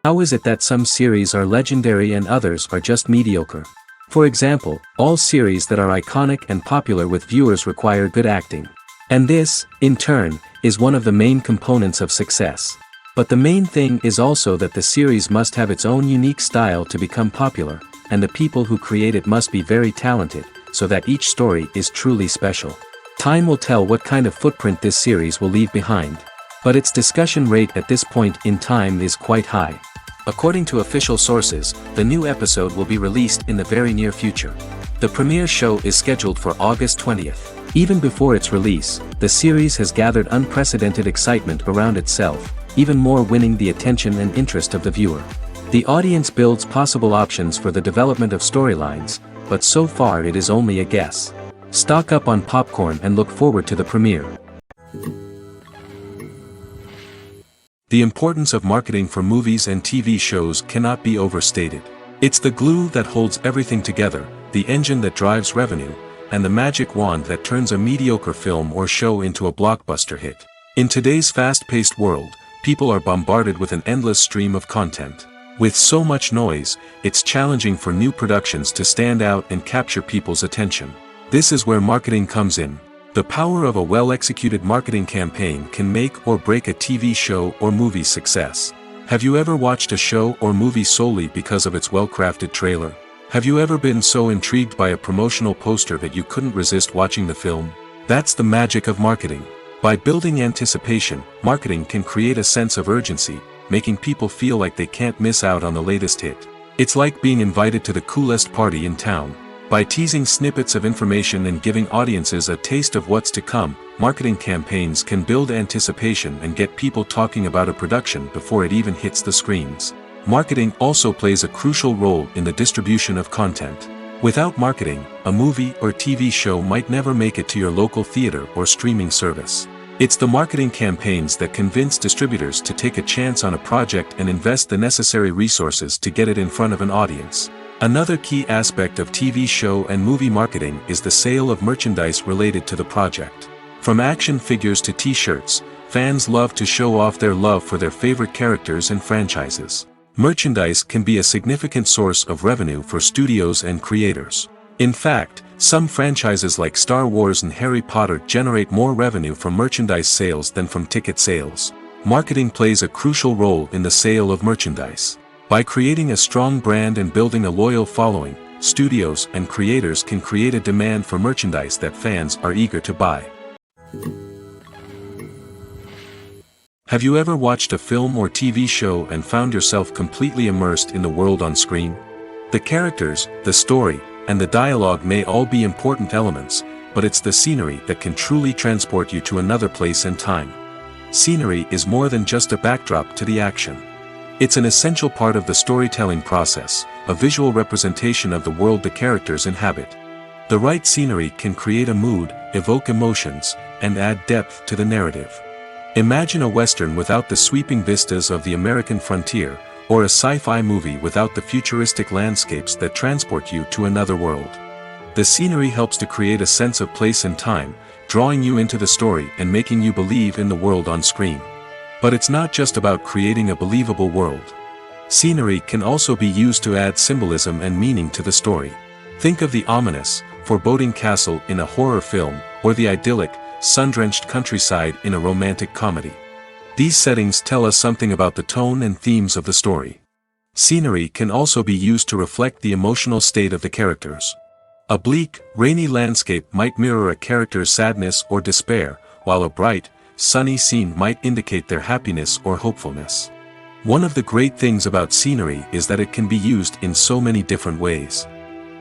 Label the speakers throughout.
Speaker 1: How is it that some series are legendary and others are just mediocre? For example, all series that are iconic and popular with viewers require good acting. And this, in turn, is one of the main components of success. But the main thing is also that the series must have its own unique style to become popular, and the people who create it must be very talented, so that each story is truly special. Time will tell what kind of footprint this series will leave behind. But its discussion rate at this point in time is quite high. According to official sources, the new episode will be released in the very near future. The premiere show is scheduled for August 20th. Even before its release, the series has gathered unprecedented excitement around itself, even more winning the attention and interest of the viewer. The audience builds possible options for the development of storylines, but so far it is only a guess. Stock up on popcorn and look forward to the premiere. The importance of marketing for movies and TV shows cannot be overstated. It's the glue that holds everything together, the engine that drives revenue, and the magic wand that turns a mediocre film or show into a blockbuster hit. In today's fast-paced world, people are bombarded with an endless stream of content. With so much noise, it's challenging for new productions to stand out and capture people's attention. This is where marketing comes in. The power of a well-executed marketing campaign can make or break a TV show or movie's success. Have you ever watched a show or movie solely because of its well-crafted trailer? Have you ever been so intrigued by a promotional poster that you couldn't resist watching the film? That's the magic of marketing. By building anticipation, marketing can create a sense of urgency, making people feel like they can't miss out on the latest hit. It's like being invited to the coolest party in town. By teasing snippets of information and giving audiences a taste of what's to come, marketing campaigns can build anticipation and get people talking about a production before it even hits the screens. Marketing also plays a crucial role in the distribution of content. Without marketing, a movie or TV show might never make it to your local theater or streaming service. It's the marketing campaigns that convince distributors to take a chance on a project and invest the necessary resources to get it in front of an audience. Another key aspect of TV show and movie marketing is the sale of merchandise related to the project. From action figures to t-shirts, fans love to show off their love for their favorite characters and franchises. Merchandise can be a significant source of revenue for studios and creators. In fact, some franchises like Star Wars and Harry Potter generate more revenue from merchandise sales than from ticket sales. Marketing plays a crucial role in the sale of merchandise. By creating a strong brand and building a loyal following, studios and creators can create a demand for merchandise that fans are eager to buy. Have you ever watched a film or TV show and found yourself completely immersed in the world on screen? The characters, the story, and the dialogue may all be important elements, but it's the scenery that can truly transport you to another place and time. Scenery is more than just a backdrop to the action. It's an essential part of the storytelling process, a visual representation of the world the characters inhabit. The right scenery can create a mood, evoke emotions, and add depth to the narrative. Imagine a Western without the sweeping vistas of the American frontier, or a sci-fi movie without the futuristic landscapes that transport you to another world. The scenery helps to create a sense of place and time, drawing you into the story and making you believe in the world on screen. But it's not just about creating a believable world. Scenery can also be used to add symbolism and meaning to the story. Think of the ominous, foreboding castle in a horror film, or the idyllic, sun-drenched countryside in a romantic comedy. These settings tell us something about the tone and themes of the story. Scenery can also be used to reflect the emotional state of the characters. A bleak, rainy landscape might mirror a character's sadness or despair, while a bright, sunny scene might indicate their happiness or hopefulness. One of the great things about scenery is that it can be used in so many different ways.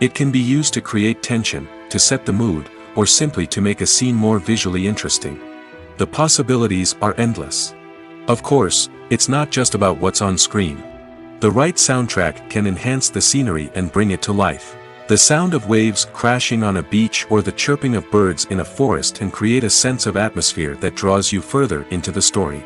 Speaker 1: It can be used to create tension, to set the mood, or simply to make a scene more visually interesting. The possibilities are endless. Of course, it's not just about what's on screen. The right soundtrack can enhance the scenery and bring it to life. The sound of waves crashing on a beach or the chirping of birds in a forest can create a sense of atmosphere that draws you further into the story.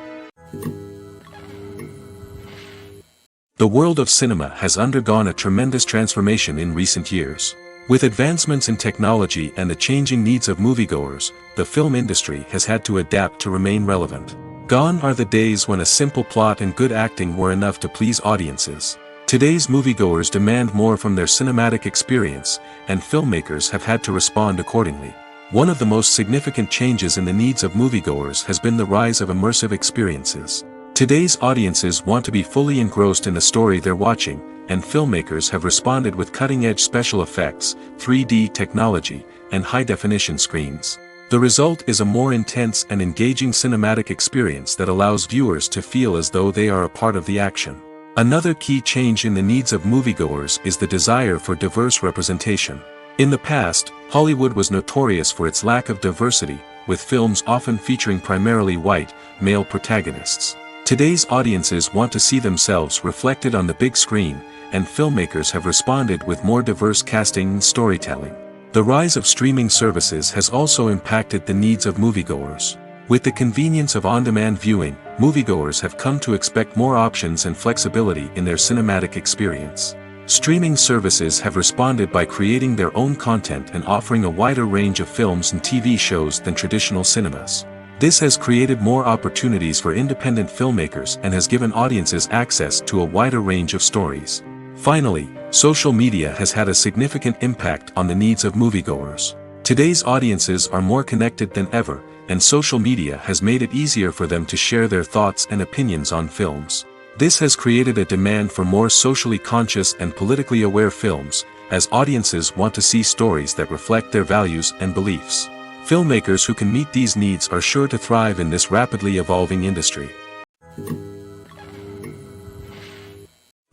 Speaker 1: The world of cinema has undergone a tremendous transformation in recent years. With advancements in technology and the changing needs of moviegoers, the film industry has had to adapt to remain relevant. Gone are the days when a simple plot and good acting were enough to please audiences. Today's moviegoers demand more from their cinematic experience, and filmmakers have had to respond accordingly. One of the most significant changes in the needs of moviegoers has been the rise of immersive experiences. Today's audiences want to be fully engrossed in the story they're watching, and filmmakers have responded with cutting-edge special effects, 3D technology, and high-definition screens. The result is a more intense and engaging cinematic experience that allows viewers to feel as though they are a part of the action. Another key change in the needs of moviegoers is the desire for diverse representation. In the past, Hollywood was notorious for its lack of diversity, with films often featuring primarily white, male protagonists. Today's audiences want to see themselves reflected on the big screen, and filmmakers have responded with more diverse casting and storytelling. The rise of streaming services has also impacted the needs of moviegoers. With the convenience of on-demand viewing, moviegoers have come to expect more options and flexibility in their cinematic experience. Streaming services have responded by creating their own content and offering a wider range of films and TV shows than traditional cinemas. This has created more opportunities for independent filmmakers and has given audiences access to a wider range of stories. Finally, social media has had a significant impact on the needs of moviegoers. Today's audiences are more connected than ever, and social media has made it easier for them to share their thoughts and opinions on films. This has created a demand for more socially conscious and politically aware films, as audiences want to see stories that reflect their values and beliefs. Filmmakers who can meet these needs are sure to thrive in this rapidly evolving industry.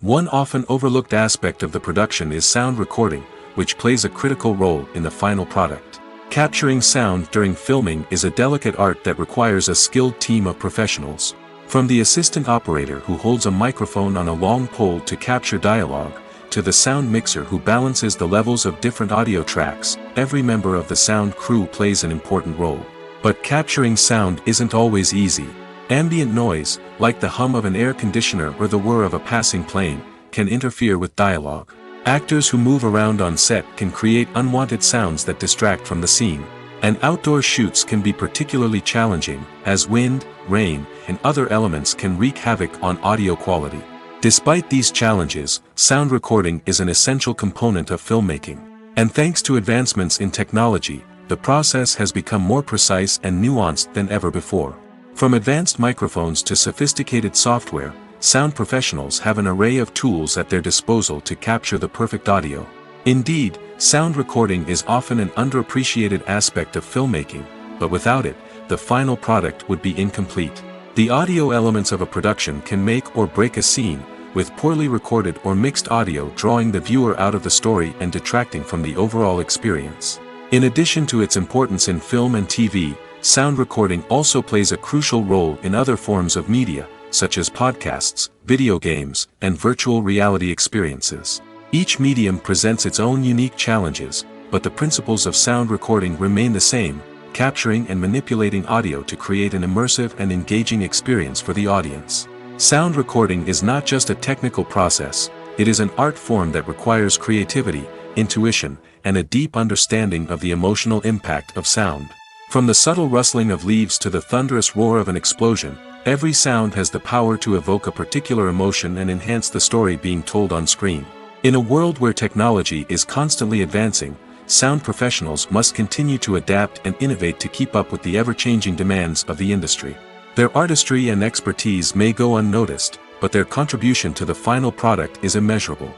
Speaker 1: One often overlooked aspect of the production is sound recording, which plays a critical role in the final product. Capturing sound during filming is a delicate art that requires a skilled team of professionals. From the assistant operator who holds a microphone on a long pole to capture dialogue, to the sound mixer who balances the levels of different audio tracks, every member of the sound crew plays an important role. But capturing sound isn't always easy. Ambient noise, like the hum of an air conditioner or the whir of a passing plane, can interfere with dialogue. Actors who move around on set can create unwanted sounds that distract from the scene. And outdoor shoots can be particularly challenging, as wind, rain, and other elements can wreak havoc on audio quality. Despite these challenges, sound recording is an essential component of filmmaking. And thanks to advancements in technology, the process has become more precise and nuanced than ever before. From advanced microphones to sophisticated software, sound professionals have an array of tools at their disposal to capture the perfect audio. Indeed, sound recording is often an underappreciated aspect of filmmaking, but without it, the final product would be incomplete. The audio elements of a production can make or break a scene, with poorly recorded or mixed audio drawing the viewer out of the story and detracting from the overall experience. In addition to its importance in film and TV, sound recording also plays a crucial role in other forms of media, such as podcasts, video games, and virtual reality experiences. Each medium presents its own unique challenges, but the principles of sound recording remain the same, capturing and manipulating audio to create an immersive and engaging experience for the audience. Sound recording is not just a technical process, it is an art form that requires creativity, intuition, and a deep understanding of the emotional impact of sound. From the subtle rustling of leaves to the thunderous roar of an explosion, every sound has the power to evoke a particular emotion and enhance the story being told on screen. In a world where technology is constantly advancing, sound professionals must continue to adapt and innovate to keep up with the ever-changing demands of the industry. Their artistry and expertise may go unnoticed, but their contribution to the final product is immeasurable.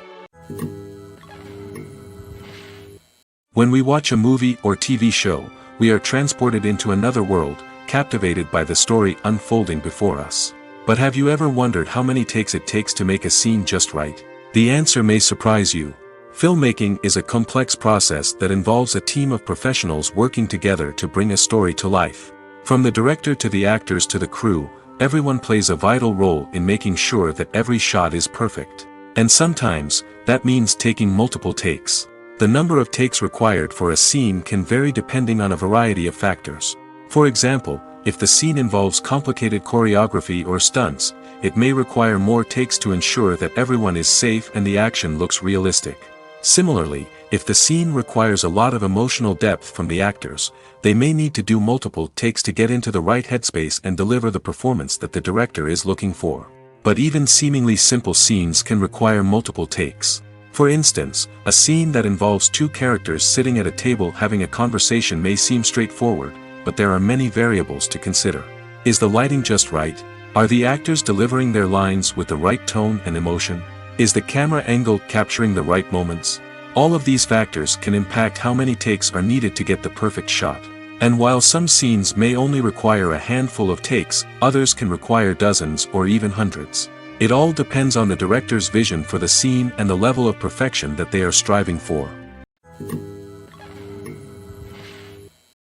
Speaker 1: When we watch a movie or TV show, we are transported into another world, captivated by the story unfolding before us. But have you ever wondered how many takes it takes to make a scene just right? The answer may surprise you. Filmmaking is a complex process that involves a team of professionals working together to bring a story to life. From the director to the actors to the crew, everyone plays a vital role in making sure that every shot is perfect. And sometimes, that means taking multiple takes. The number of takes required for a scene can vary depending on a variety of factors. For example, if the scene involves complicated choreography or stunts, it may require more takes to ensure that everyone is safe and the action looks realistic. Similarly, If the scene requires a lot of emotional depth from the actors, they may need to do multiple takes to get into the right headspace and deliver the performance that the director is looking for. But even seemingly simple scenes can require multiple takes. For instance, a scene that involves two characters sitting at a table having a conversation may seem straightforward, but there are many variables to consider. Is the lighting just right? Are the actors delivering their lines with the right tone and emotion? Is the camera angle capturing the right moments? All of these factors can impact how many takes are needed to get the perfect shot. And while some scenes may only require a handful of takes, others can require dozens or even hundreds. It all depends on the director's vision for the scene and the level of perfection that they are striving for.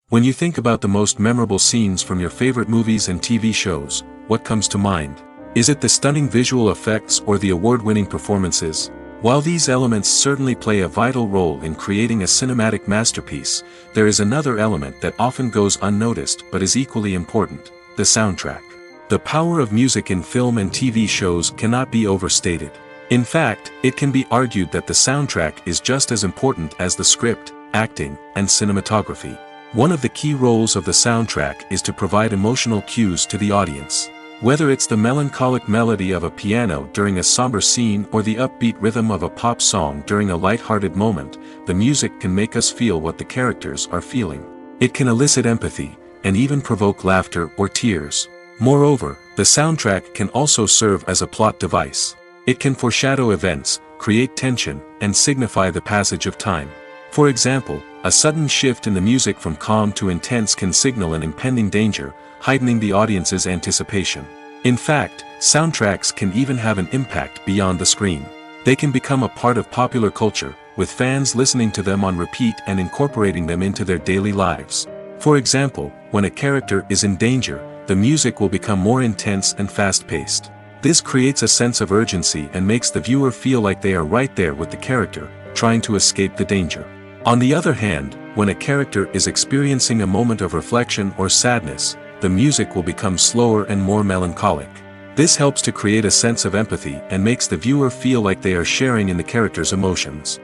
Speaker 1: When you think about the most memorable scenes from your favorite movies and TV shows, what comes to mind? Is it the stunning visual effects or the award-winning performances? While these elements certainly play a vital role in creating a cinematic masterpiece, there is another element that often goes unnoticed but is equally important: the soundtrack. The power of music in film and TV shows cannot be overstated. In fact, it can be argued that the soundtrack is just as important as the script, acting, and cinematography. One of the key roles of the soundtrack is to provide emotional cues to the audience. Whether it's the melancholic melody of a piano during a somber scene or the upbeat rhythm of a pop song during a light-hearted moment, the music can make us feel what the characters are feeling. It can elicit empathy, and even provoke laughter or tears. Moreover, the soundtrack can also serve as a plot device. It can foreshadow events, create tension, and signify the passage of time. For example, a sudden shift in the music from calm to intense can signal an impending danger, heightening the audience's anticipation. In fact, soundtracks can even have an impact beyond the screen. They can become a part of popular culture, with fans listening to them on repeat and incorporating them into their daily lives. For example, when a character is in danger, the music will become more intense and fast-paced. This creates a sense of urgency and makes the viewer feel like they are right there with the character, trying to escape the danger. On the other hand, when a character is experiencing a moment of reflection or sadness, the music will become slower and more melancholic. This helps to create a sense of empathy and makes the viewer feel like they are sharing in the character's emotions.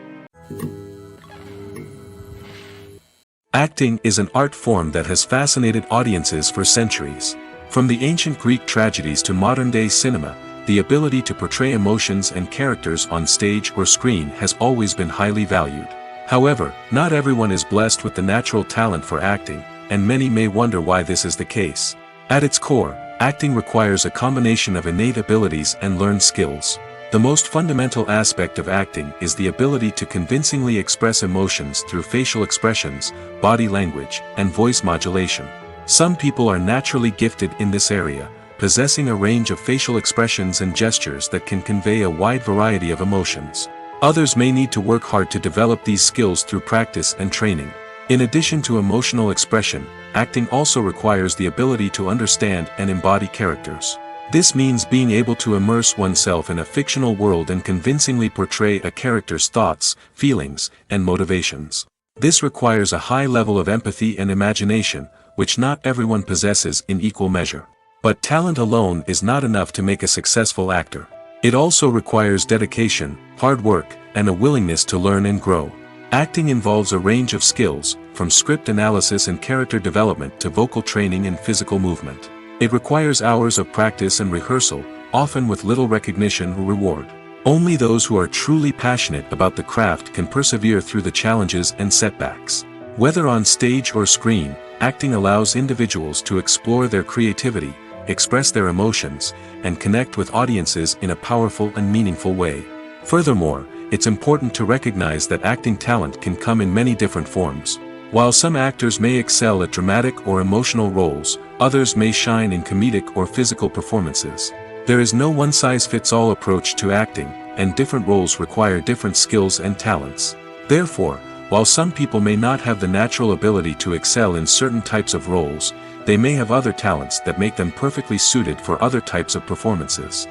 Speaker 1: Acting is an art form that has fascinated audiences for centuries. From the ancient Greek tragedies to modern-day cinema, the ability to portray emotions and characters on stage or screen has always been highly valued. However, not everyone is blessed with the natural talent for acting, and many may wonder why this is the case. At its core, acting requires a combination of innate abilities and learned skills. The most fundamental aspect of acting is the ability to convincingly express emotions through facial expressions, body language, and voice modulation. Some people are naturally gifted in this area, possessing a range of facial expressions and gestures that can convey a wide variety of emotions. Others may need to work hard to develop these skills through practice and training. In addition to emotional expression, acting also requires the ability to understand and embody characters. This means being able to immerse oneself in a fictional world and convincingly portray a character's thoughts, feelings, and motivations. This requires a high level of empathy and imagination, which not everyone possesses in equal measure. But talent alone is not enough to make a successful actor. It also requires dedication, hard work, and a willingness to learn and grow. Acting involves a range of skills, from script analysis and character development to vocal training and physical movement. It requires hours of practice and rehearsal, often with little recognition or reward. Only those who are truly passionate about the craft can persevere through the challenges and setbacks. Whether on stage or screen, acting allows individuals to explore their creativity, express their emotions, and connect with audiences in a powerful and meaningful way. Furthermore, it's important to recognize that acting talent can come in many different forms. While some actors may excel at dramatic or emotional roles, others may shine in comedic or physical performances. There is no one-size-fits-all approach to acting, and different roles require different skills and talents. Therefore, while some people may not have the natural ability to excel in certain types of roles, they may have other talents that make them perfectly suited for other types of performances.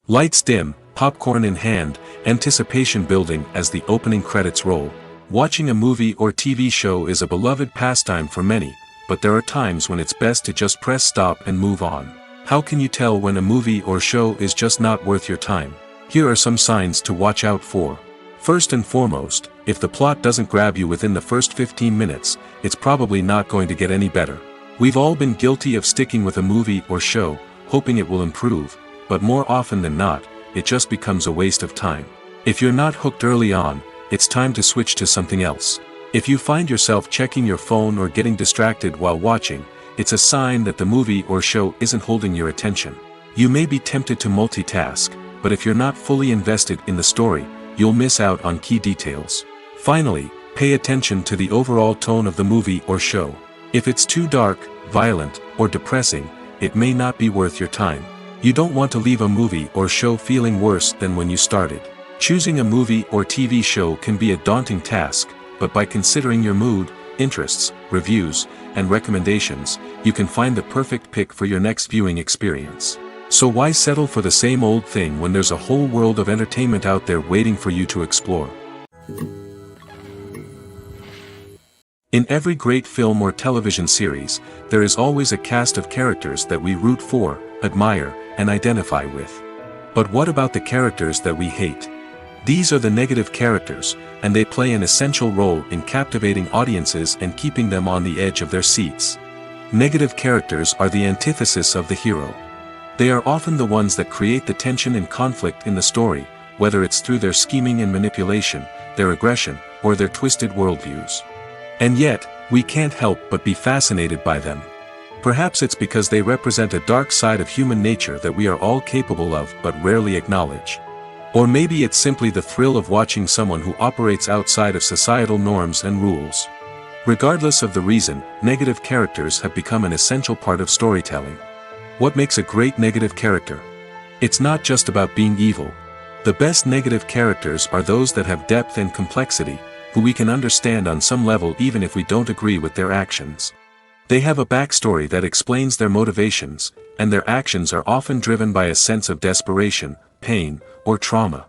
Speaker 1: Lights dim, popcorn in hand, anticipation building as the opening credits roll. Watching a movie or TV show is a beloved pastime for many, but there are times when it's best to just press stop and move on. How can you tell when a movie or show is just not worth your time? Here are some signs to watch out for. First and foremost, if the plot doesn't grab you within the first 15 minutes, it's probably not going to get any better. We've all been guilty of sticking with a movie or show, hoping it will improve, but more often than not, it just becomes a waste of time. If you're not hooked early on, it's time to switch to something else. If you find yourself checking your phone or getting distracted while watching, it's a sign that the movie or show isn't holding your attention. You may be tempted to multitask, but if you're not fully invested in the story, you'll miss out on key details. Finally, pay attention to the overall tone of the movie or show. If it's too dark, violent, or depressing, it may not be worth your time. You don't want to leave a movie or show feeling worse than when you started. Choosing a movie or TV show can be a daunting task, but by considering your mood, interests, reviews, and recommendations, you can find the perfect pick for your next viewing experience. So why settle for the same old thing when there's a whole world of entertainment out there waiting for you to explore? In every great film or television series, there is always a cast of characters that we root for, admire, and identify with. But what about the characters that we hate? These are the negative characters, and they play an essential role in captivating audiences and keeping them on the edge of their seats. Negative characters are the antithesis of the hero. They are often the ones that create the tension and conflict in the story, whether it's through their scheming and manipulation, their aggression, or their twisted worldviews. And yet, we can't help but be fascinated by them. Perhaps it's because they represent a dark side of human nature that we are all capable of but rarely acknowledge. Or maybe it's simply the thrill of watching someone who operates outside of societal norms and rules. Regardless of the reason, negative characters have become an essential part of storytelling. What makes a great negative character? It's not just about being evil. The best negative characters are those that have depth and complexity, who we can understand on some level even if we don't agree with their actions. They have a backstory that explains their motivations, and their actions are often driven by a sense of desperation, pain, or trauma.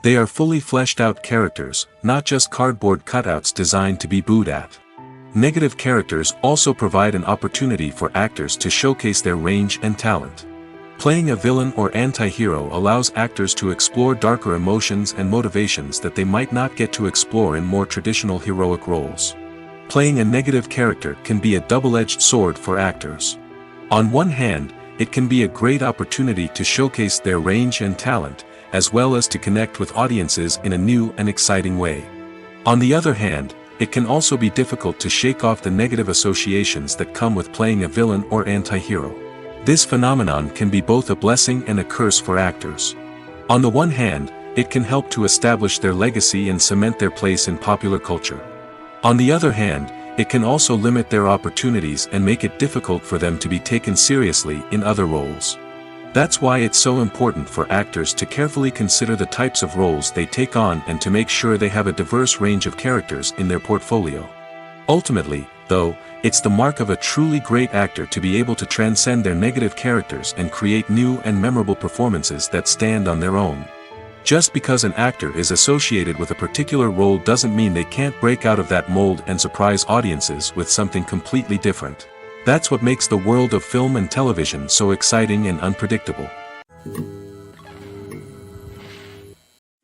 Speaker 1: They are fully fleshed out characters, not just cardboard cutouts designed to be booed at. Negative characters also provide an opportunity for actors to showcase their range and talent. Playing a villain or anti-hero allows actors to explore darker emotions and motivations that they might not get to explore in more traditional heroic roles. Playing a negative character can be a double-edged sword for actors. On one hand, it can be a great opportunity to showcase their range and talent, as well as to connect with audiences in a new and exciting way. On the other hand, it can also be difficult to shake off the negative associations that come with playing a villain or anti-hero. This phenomenon can be both a blessing and a curse for actors. On the one hand, it can help to establish their legacy and cement their place in popular culture. On the other hand, it can also limit their opportunities and make it difficult for them to be taken seriously in other roles. That's why it's so important for actors to carefully consider the types of roles they take on and to make sure they have a diverse range of characters in their portfolio. Ultimately, though, it's the mark of a truly great actor to be able to transcend their negative characters and create new and memorable performances that stand on their own. Just because an actor is associated with a particular role doesn't mean they can't break out of that mold and surprise audiences with something completely different. That's what makes the world of film and television so exciting and unpredictable.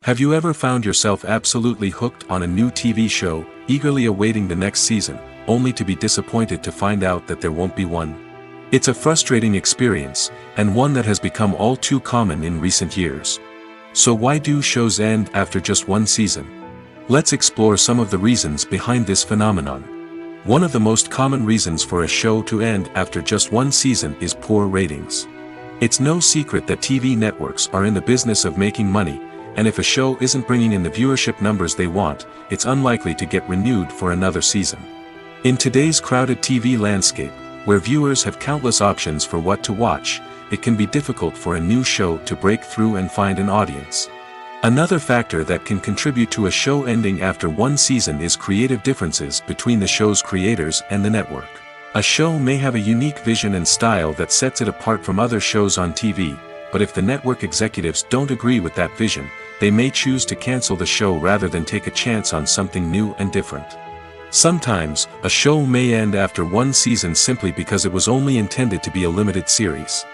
Speaker 1: Have you ever found yourself absolutely hooked on a new TV show, eagerly awaiting the next season, only to be disappointed to find out that there won't be one? It's a frustrating experience, and one that has become all too common in recent years. So why do shows end after just one season? Let's explore some of the reasons behind this phenomenon. One of the most common reasons for a show to end after just one season is poor ratings. It's no secret that TV networks are in the business of making money, and if a show isn't bringing in the viewership numbers they want, it's unlikely to get renewed for another season. In today's crowded TV landscape, where viewers have countless options for what to watch, it can be difficult for a new show to break through and find an audience. Another factor that can contribute to a show ending after one season is creative differences between the show's creators and the network. A show may have a unique vision and style that sets it apart from other shows on TV, but if the network executives don't agree with that vision, they may choose to cancel the show rather than take a chance on something new and different. Sometimes, a show may end after one season simply because it was only intended to be a limited series.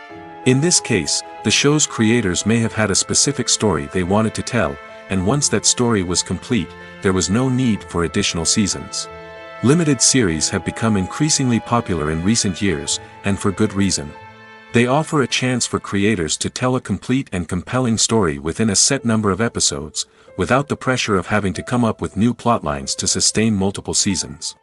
Speaker 1: In this case, the show's creators may have had a specific story they wanted to tell, and once that story was complete, there was no need for additional seasons. Limited series have become increasingly popular in recent years, and for good reason. They offer a chance for creators to tell a complete and compelling story within a set number of episodes, without the pressure of having to come up with new plotlines to sustain multiple seasons.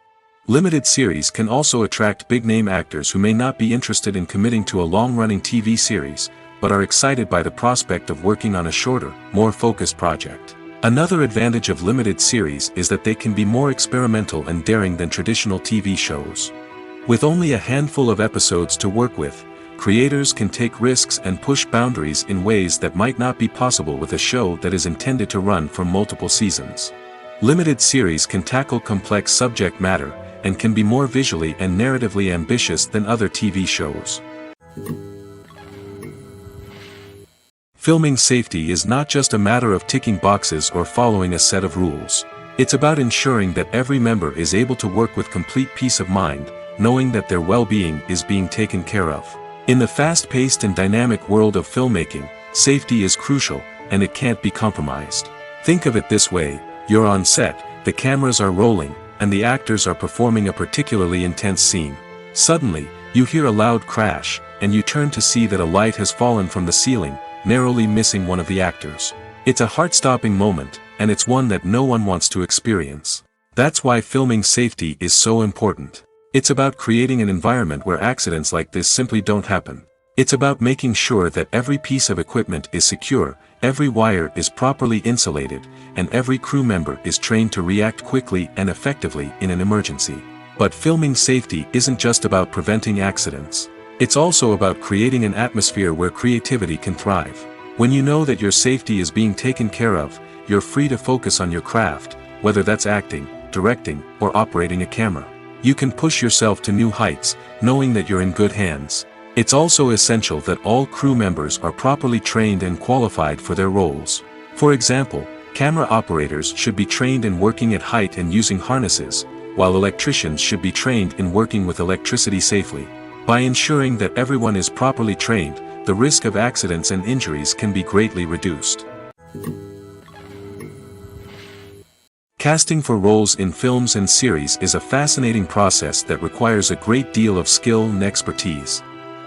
Speaker 1: Limited series can also attract big-name actors who may not be interested in committing to a long-running TV series, but are excited by the prospect of working on a shorter, more focused project. Another advantage of limited series is that they can be more experimental and daring than traditional TV shows. With only a handful of episodes to work with, creators can take risks and push boundaries in ways that might not be possible with a show that is intended to run for multiple seasons. Limited series can tackle complex subject matter, and can be more visually and narratively ambitious than other TV shows. Filming safety is not just a matter of ticking boxes or following a set of rules. It's about ensuring that every member is able to work with complete peace of mind, knowing that their well-being is being taken care of. In the fast-paced and dynamic world of filmmaking, safety is crucial, and it can't be compromised. Think of it this way: you're on set, the cameras are rolling, and the actors are performing a particularly intense scene. Suddenly, you hear a loud crash, and you turn to see that a light has fallen from the ceiling, narrowly missing one of the actors. It's a heart-stopping moment, and it's one that no one wants to experience. That's why filming safety is so important. It's about creating an environment where accidents like this simply don't happen. It's about making sure that every piece of equipment is secure, every wire is properly insulated, and every crew member is trained to react quickly and effectively in an emergency. But filming safety isn't just about preventing accidents. It's also about creating an atmosphere where creativity can thrive. When you know that your safety is being taken care of, you're free to focus on your craft, whether that's acting, directing, or operating a camera. You can push yourself to new heights, knowing that you're in good hands. It's also essential that all crew members are properly trained and qualified for their roles. For example, camera operators should be trained in working at height and using harnesses, while electricians should be trained in working with electricity safely. By ensuring that everyone is properly trained, the risk of accidents and injuries can be greatly reduced. Casting for roles in films and series is a fascinating process that requires a great deal of skill and expertise.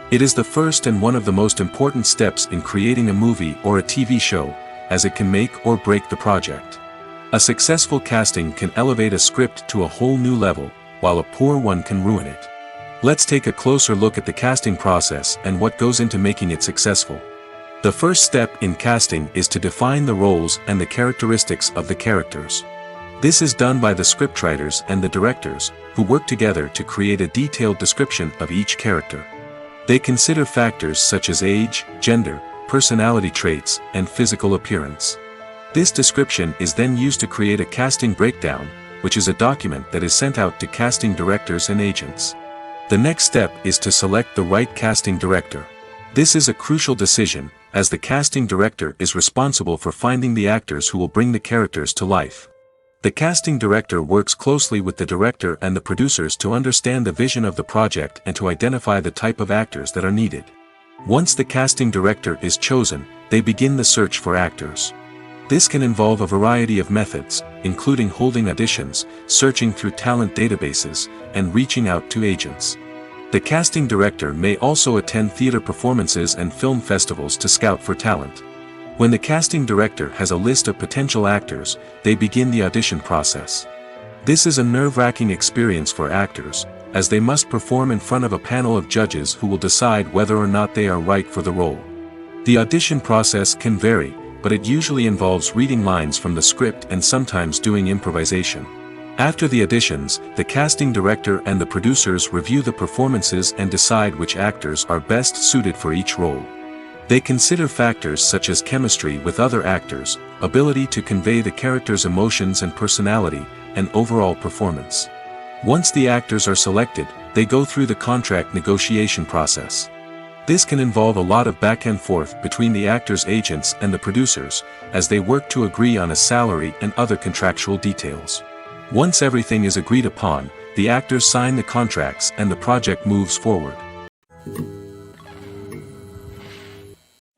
Speaker 1: It is the first and one of the most important steps in creating a movie or a TV show, as it can make or break the project. A successful casting can elevate a script to a whole new level, while a poor one can ruin it. Let's take a closer look at the casting process and what goes into making it successful. The first step in casting is to define the roles and the characteristics of the characters. This is done by the scriptwriters and the directors, who work together to create a detailed description of each character. They consider factors such as age, gender, personality traits, and physical appearance. This description is then used to create a casting breakdown, which is a document that is sent out to casting directors and agents. The next step is to select the right casting director. This is a crucial decision, as the casting director is responsible for finding the actors who will bring the characters to life. The casting director works closely with the director and the producers to understand the vision of the project and to identify the type of actors that are needed. Once the casting director is chosen, they begin the search for actors. This can involve a variety of methods, including holding auditions, searching through talent databases, and reaching out to agents. The casting director may also attend theater performances and film festivals to scout for talent. When the casting director has a list of potential actors, they begin the audition process. This is a nerve-wracking experience for actors, as they must perform in front of a panel of judges who will decide whether or not they are right for the role. The audition process can vary, but it usually involves reading lines from the script and sometimes doing improvisation. After the auditions, the casting director and the producers review the performances and decide which actors are best suited for each role. They consider factors such as chemistry with other actors, ability to convey the character's emotions and personality, and overall performance. Once the actors are selected, they go through the contract negotiation process. This can involve a lot of back and forth between the actors' agents and the producers, as they work to agree on a salary and other contractual details. Once everything is agreed upon, the actors sign the contracts and the project moves forward.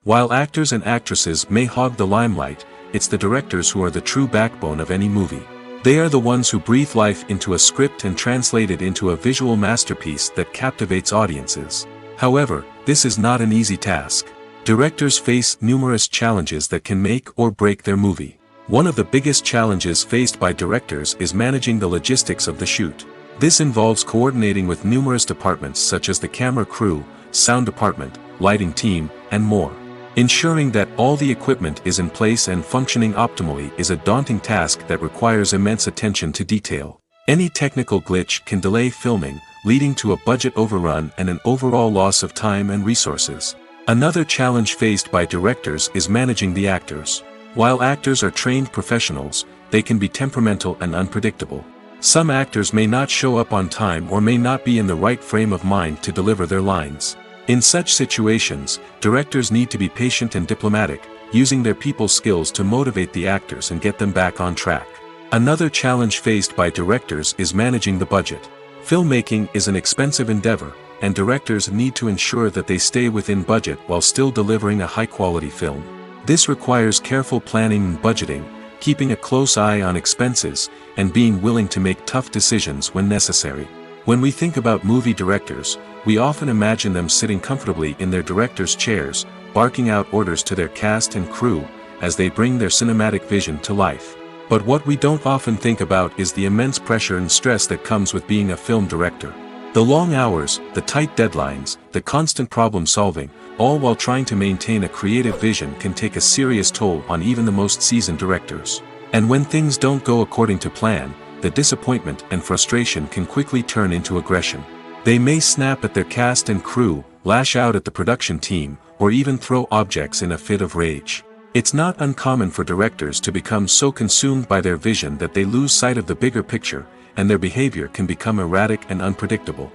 Speaker 1: While actors and actresses may hog the limelight, it's the directors who are the true backbone of any movie. They are the ones who breathe life into a script and translate it into a visual masterpiece that captivates audiences. However, this is not an easy task. Directors face numerous challenges that can make or break their movie. One of the biggest challenges faced by directors is managing the logistics of the shoot. This involves coordinating with numerous departments such as the camera crew, sound department, lighting team, and more. Ensuring that all the equipment is in place and functioning optimally is a daunting task that requires immense attention to detail. Any technical glitch can delay filming, leading to a budget overrun and an overall loss of time and resources. Another challenge faced by directors is managing the actors. While actors are trained professionals, they can be temperamental and unpredictable. Some actors may not show up on time or may not be in the right frame of mind to deliver their lines. In such situations, directors need to be patient and diplomatic, using their people skills to motivate the actors and get them back on track. Another challenge faced by directors is managing the budget. Filmmaking is an expensive endeavor, and directors need to ensure that they stay within budget while still delivering a high-quality film. This requires careful planning and budgeting, keeping a close eye on expenses, and being willing to make tough decisions when necessary. When we think about movie directors, we often imagine them sitting comfortably in their director's chairs, barking out orders to their cast and crew, as they bring their cinematic vision to life. But what we don't often think about is the immense pressure and stress that comes with being a film director. The long hours, the tight deadlines, the constant problem solving, all while trying to maintain a creative vision can take a serious toll on even the most seasoned directors. And when things don't go according to plan, the disappointment and frustration can quickly turn into aggression. They may snap at their cast and crew, lash out at the production team, or even throw objects in a fit of rage. It's not uncommon for directors to become so consumed by their vision that they lose sight of the bigger picture, and their behavior can become erratic and unpredictable.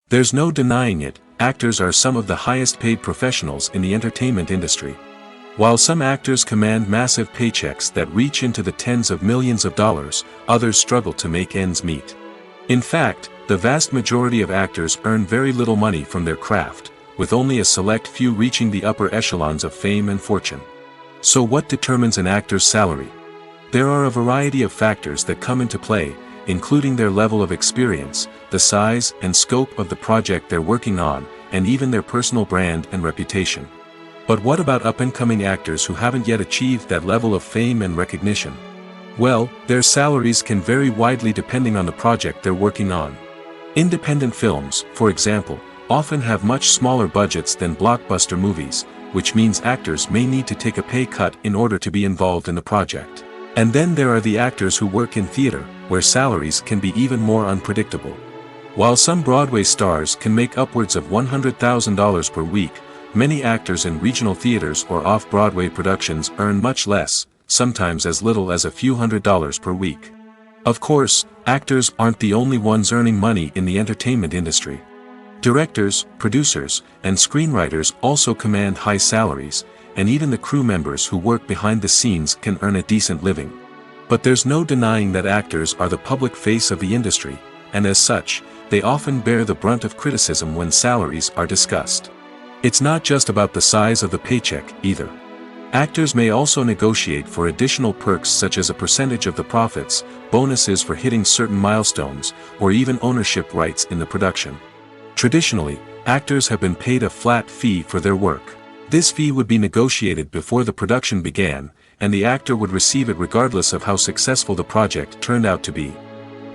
Speaker 1: There's no denying it, actors are some of the highest paid professionals in the entertainment industry. While some actors command massive paychecks that reach into the tens of millions of dollars, others struggle to make ends meet. In fact, the vast majority of actors earn very little money from their craft, with only a select few reaching the upper echelons of fame and fortune. So what determines an actor's salary? There are a variety of factors that come into play, including their level of experience, the size and scope of the project they're working on, and even their personal brand and reputation. But what about up-and-coming actors who haven't yet achieved that level of fame and recognition? Well, their salaries can vary widely depending on the project they're working on. Independent films, for example, often have much smaller budgets than blockbuster movies, which means actors may need to take a pay cut in order to be involved in the project. And then there are the actors who work in theater, where salaries can be even more unpredictable. While some Broadway stars can make upwards of $100,000 per week, many actors in regional theaters or off-Broadway productions earn much less, sometimes as little as a few $100s per week. Of course, actors aren't the only ones earning money in the entertainment industry. Directors, producers, and screenwriters also command high salaries, and even the crew members who work behind the scenes can earn a decent living. But there's no denying that actors are the public face of the industry, and as such, they often bear the brunt of criticism when salaries are discussed. It's not just about the size of the paycheck, either. Actors may also negotiate for additional perks such as a percentage of the profits, bonuses for hitting certain milestones, or even ownership rights in the production. Traditionally, actors have been paid a flat fee for their work. This fee would be negotiated before the production began, and the actor would receive it regardless of how successful the project turned out to be.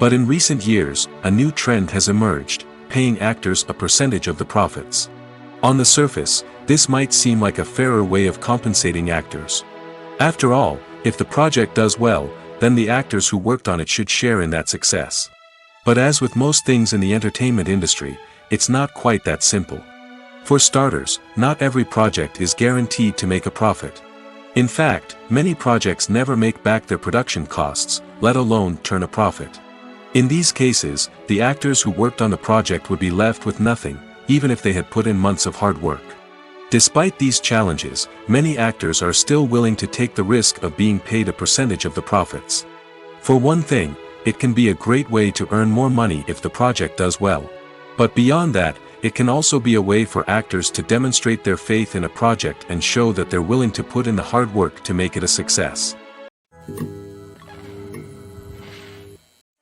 Speaker 1: But in recent years, a new trend has emerged, paying actors a percentage of the profits. On the surface, this might seem like a fairer way of compensating actors. After all, if the project does well, then the actors who worked on it should share in that success. But as with most things in the entertainment industry, it's not quite that simple. For starters, not every project is guaranteed to make a profit. In fact, many projects never make back their production costs, let alone turn a profit. In these cases, the actors who worked on the project would be left with nothing, even if they had put in months of hard work. Despite these challenges, many actors are still willing to take the risk of being paid a percentage of the profits. For one thing, it can be a great way to earn more money if the project does well. But beyond that, It can also be a way for actors to demonstrate their faith in a project and show that they're willing to put in the hard work to make it a success.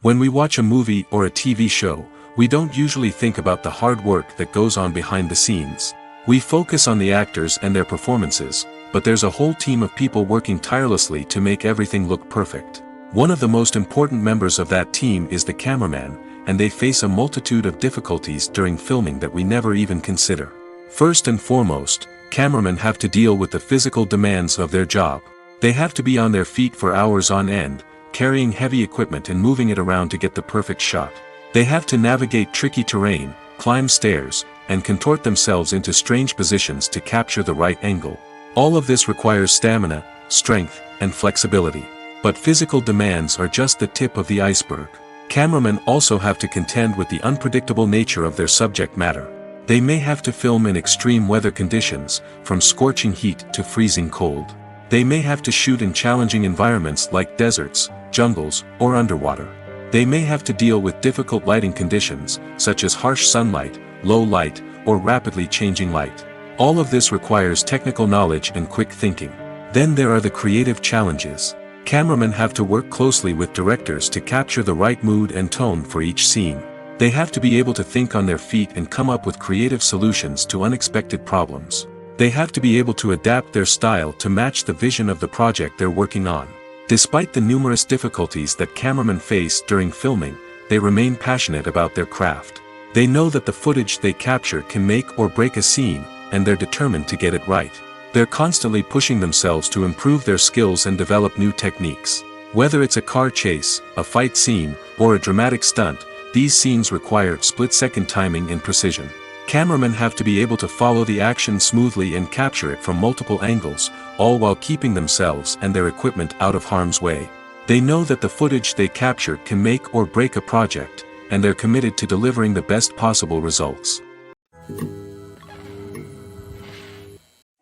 Speaker 1: When we watch a movie or a TV show, we don't usually think about the hard work that goes on behind the scenes. We focus on the actors and their performances, but there's a whole team of people working tirelessly to make everything look perfect. One of the most important members of that team is the cameraman, and they face a multitude of difficulties during filming that we never even consider. First and foremost, cameramen have to deal with the physical demands of their job. They have to be on their feet for hours on end, carrying heavy equipment and moving it around to get the perfect shot. They have to navigate tricky terrain, climb stairs, and contort themselves into strange positions to capture the right angle. All of this requires stamina, strength, and flexibility. But physical demands are just the tip of the iceberg. Cameramen also have to contend with the unpredictable nature of their subject matter. They may have to film in extreme weather conditions, from scorching heat to freezing cold. They may have to shoot in challenging environments like deserts, jungles, or underwater. They may have to deal with difficult lighting conditions, such as harsh sunlight, low light, or rapidly changing light. All of this requires technical knowledge and quick thinking. Then there are the creative challenges. Cameramen have to work closely with directors to capture the right mood and tone for each scene. They have to be able to think on their feet and come up with creative solutions to unexpected problems. They have to be able to adapt their style to match the vision of the project they're working on. Despite the numerous difficulties that cameramen face during filming, they remain passionate about their craft. They know that the footage they capture can make or break a scene, and they're determined to get it right. They're constantly pushing themselves to improve their skills and develop new techniques. Whether it's a car chase, a fight scene, or a dramatic stunt, these scenes require split-second timing and precision. Cameramen have to be able to follow the action smoothly and capture it from multiple angles, all while keeping themselves and their equipment out of harm's way. They know that the footage they capture can make or break a project, and they're committed to delivering the best possible results.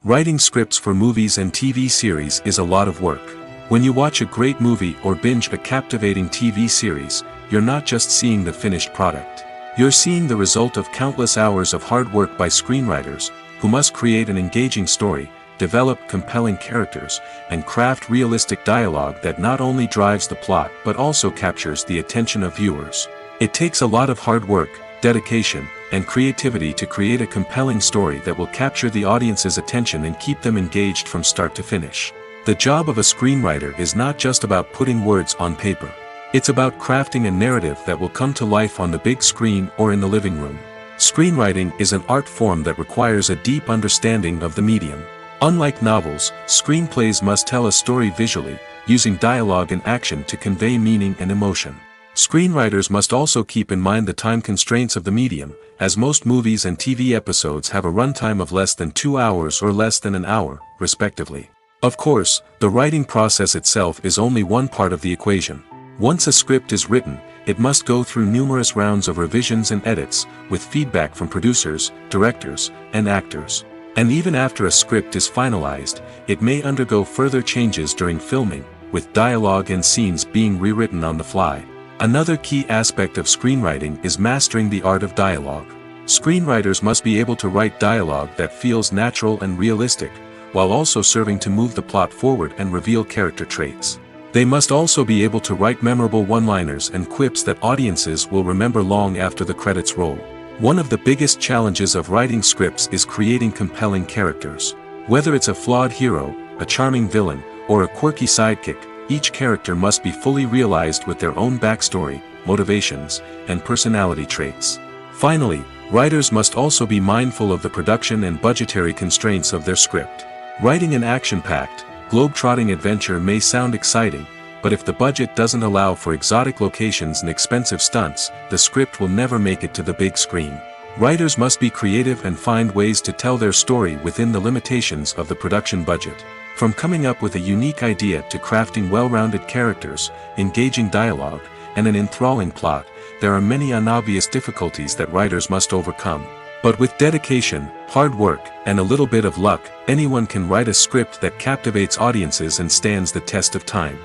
Speaker 1: Writing scripts for movies and TV series is a lot of work. When you watch a great movie or binge a captivating TV series, you're not just seeing the finished product. You're seeing the result of countless hours of hard work by screenwriters, who must create an engaging story, develop compelling characters, and craft realistic dialogue that not only drives the plot but also captures the attention of viewers. It takes a lot of hard work, dedication, and creativity to create a compelling story that will capture the audience's attention and keep them engaged from start to finish. The job of a screenwriter is not just about putting words on paper. It's about crafting a narrative that will come to life on the big screen or in the living room. Screenwriting is an art form that requires a deep understanding of the medium. Unlike novels, screenplays must tell a story visually, using dialogue and action to convey meaning and emotion. Screenwriters must also keep in mind the time constraints of the medium, as most movies and TV episodes have a runtime of less than 2 hours or less than an hour, respectively. Of course, the writing process itself is only one part of the equation. Once a script is written, it must go through numerous rounds of revisions and edits, with feedback from producers, directors, and actors. And even after a script is finalized, it may undergo further changes during filming, with dialogue and scenes being rewritten on the fly. Another key aspect of screenwriting is mastering the art of dialogue. Screenwriters must be able to write dialogue that feels natural and realistic, while also serving to move the plot forward and reveal character traits. They must also be able to write memorable one-liners and quips that audiences will remember long after the credits roll. One of the biggest challenges of writing scripts is creating compelling characters. Whether it's a flawed hero, a charming villain, or a quirky sidekick, each character must be fully realized with their own backstory, motivations, and personality traits. Finally, writers must also be mindful of the production and budgetary constraints of their script. Writing an action-packed, globe-trotting adventure may sound exciting, but if the budget doesn't allow for exotic locations and expensive stunts, the script will never make it to the big screen. Writers must be creative and find ways to tell their story within the limitations of the production budget. From coming up with a unique idea to crafting well-rounded characters, engaging dialogue, and an enthralling plot, there are many unobvious difficulties that writers must overcome. But with dedication, hard work, and a little bit of luck, anyone can write a script that captivates audiences and stands the test of time.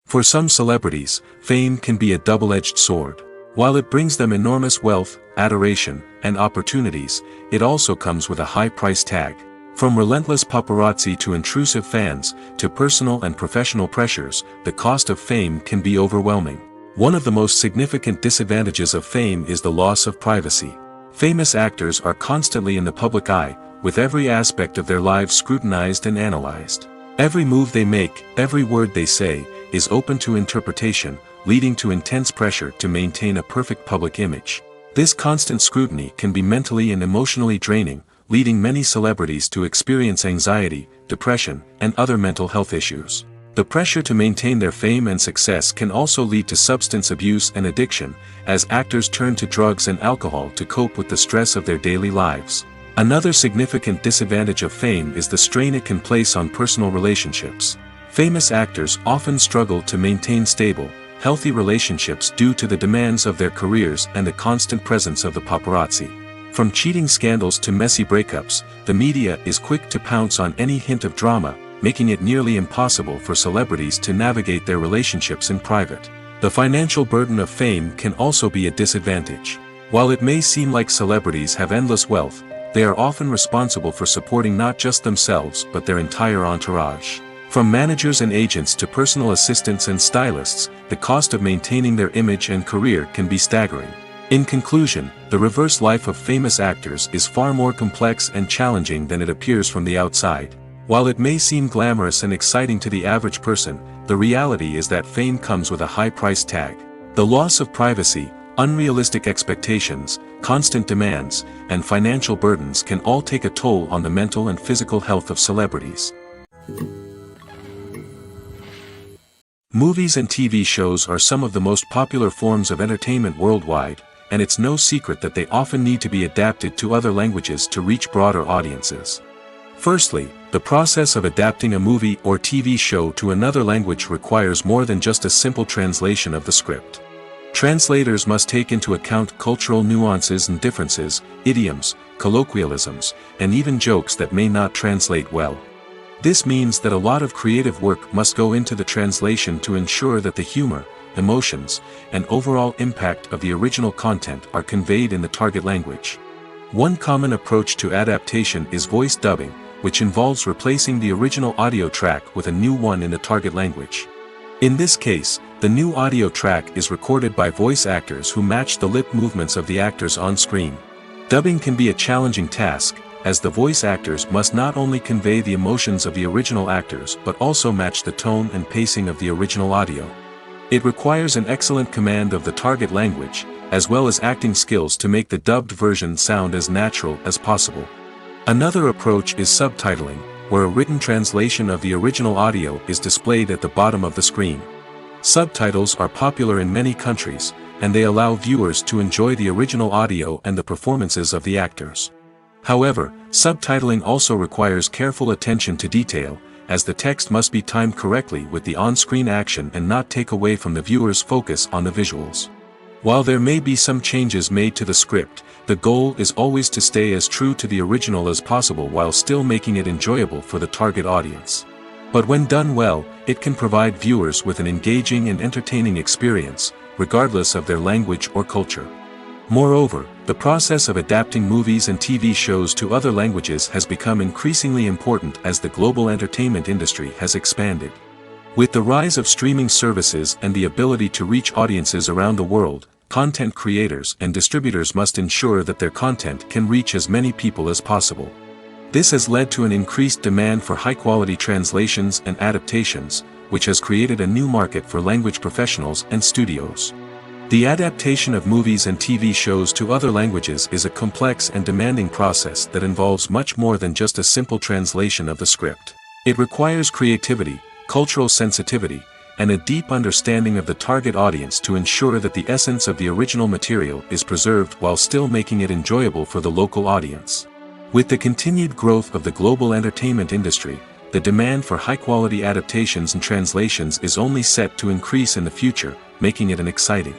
Speaker 1: For some celebrities, fame can be a double-edged sword. While it brings them enormous wealth, adoration, and opportunities, it also comes with a high price tag. From relentless paparazzi to intrusive fans, to personal and professional pressures, the cost of fame can be overwhelming. One of the most significant disadvantages of fame is the loss of privacy. Famous actors are constantly in the public eye, with every aspect of their lives scrutinized and analyzed. Every move they make, every word they say, is open to interpretation, leading to intense pressure to maintain a perfect public image. This constant scrutiny can be mentally and emotionally draining, leading many celebrities to experience anxiety, depression, and other mental health issues. The pressure to maintain their fame and success can also lead to substance abuse and addiction, as actors turn to drugs and alcohol to cope with the stress of their daily lives. Another significant disadvantage of fame is the strain it can place on personal relationships. Famous actors often struggle to maintain stable, healthy relationships due to the demands of their careers and the constant presence of the paparazzi. From cheating scandals to messy breakups, the media is quick to pounce on any hint of drama, making it nearly impossible for celebrities to navigate their relationships in private. The financial burden of fame can also be a disadvantage. While it may seem like celebrities have endless wealth, they are often responsible for supporting not just themselves but their entire entourage. From managers and agents to personal assistants and stylists, the cost of maintaining their image and career can be staggering. In conclusion, the reverse life of famous actors is far more complex and challenging than it appears from the outside. While it may seem glamorous and exciting to the average person, the reality is that fame comes with a high price tag. The loss of privacy, unrealistic expectations, constant demands, and financial burdens can all take a toll on the mental and physical health of celebrities. Movies and TV shows are some of the most popular forms of entertainment worldwide, and it's no secret that they often need to be adapted to other languages to reach broader audiences. Firstly, the process of adapting a movie or TV show to another language requires more than just a simple translation of the script. Translators must take into account cultural nuances and differences, idioms, colloquialisms, and even jokes that may not translate well. This means that a lot of creative work must go into the translation to ensure that the humor, emotions, and overall impact of the original content are conveyed in the target language. One common approach to adaptation is voice dubbing, which involves replacing the original audio track with a new one in the target language. In this case, the new audio track is recorded by voice actors who match the lip movements of the actors on screen. Dubbing can be a challenging task, as the voice actors must not only convey the emotions of the original actors but also match the tone and pacing of the original audio. It requires an excellent command of the target language, as well as acting skills to make the dubbed version sound as natural as possible. Another approach is subtitling, where a written translation of the original audio is displayed at the bottom of the screen. Subtitles are popular in many countries, and they allow viewers to enjoy the original audio and the performances of the actors. However, subtitling also requires careful attention to detail, as the text must be timed correctly with the on-screen action and not take away from the viewer's focus on the visuals. While there may be some changes made to the script, the goal is always to stay as true to the original as possible while still making it enjoyable for the target audience. But when done well, it can provide viewers with an engaging and entertaining experience, regardless of their language or culture. Moreover, the process of adapting movies and TV shows to other languages has become increasingly important as the global entertainment industry has expanded. With the rise of streaming services and the ability to reach audiences around the world, content creators and distributors must ensure that their content can reach as many people as possible. This has led to an increased demand for high-quality translations and adaptations, which has created a new market for language professionals and studios. The adaptation of movies and TV shows to other languages is a complex and demanding process that involves much more than just a simple translation of the script. It requires creativity, cultural sensitivity, and a deep understanding of the target audience to ensure that the essence of the original material is preserved while still making it enjoyable for the local audience. With the continued growth of the global entertainment industry, the demand for high-quality adaptations and translations is only set to increase in the future, making it an exciting.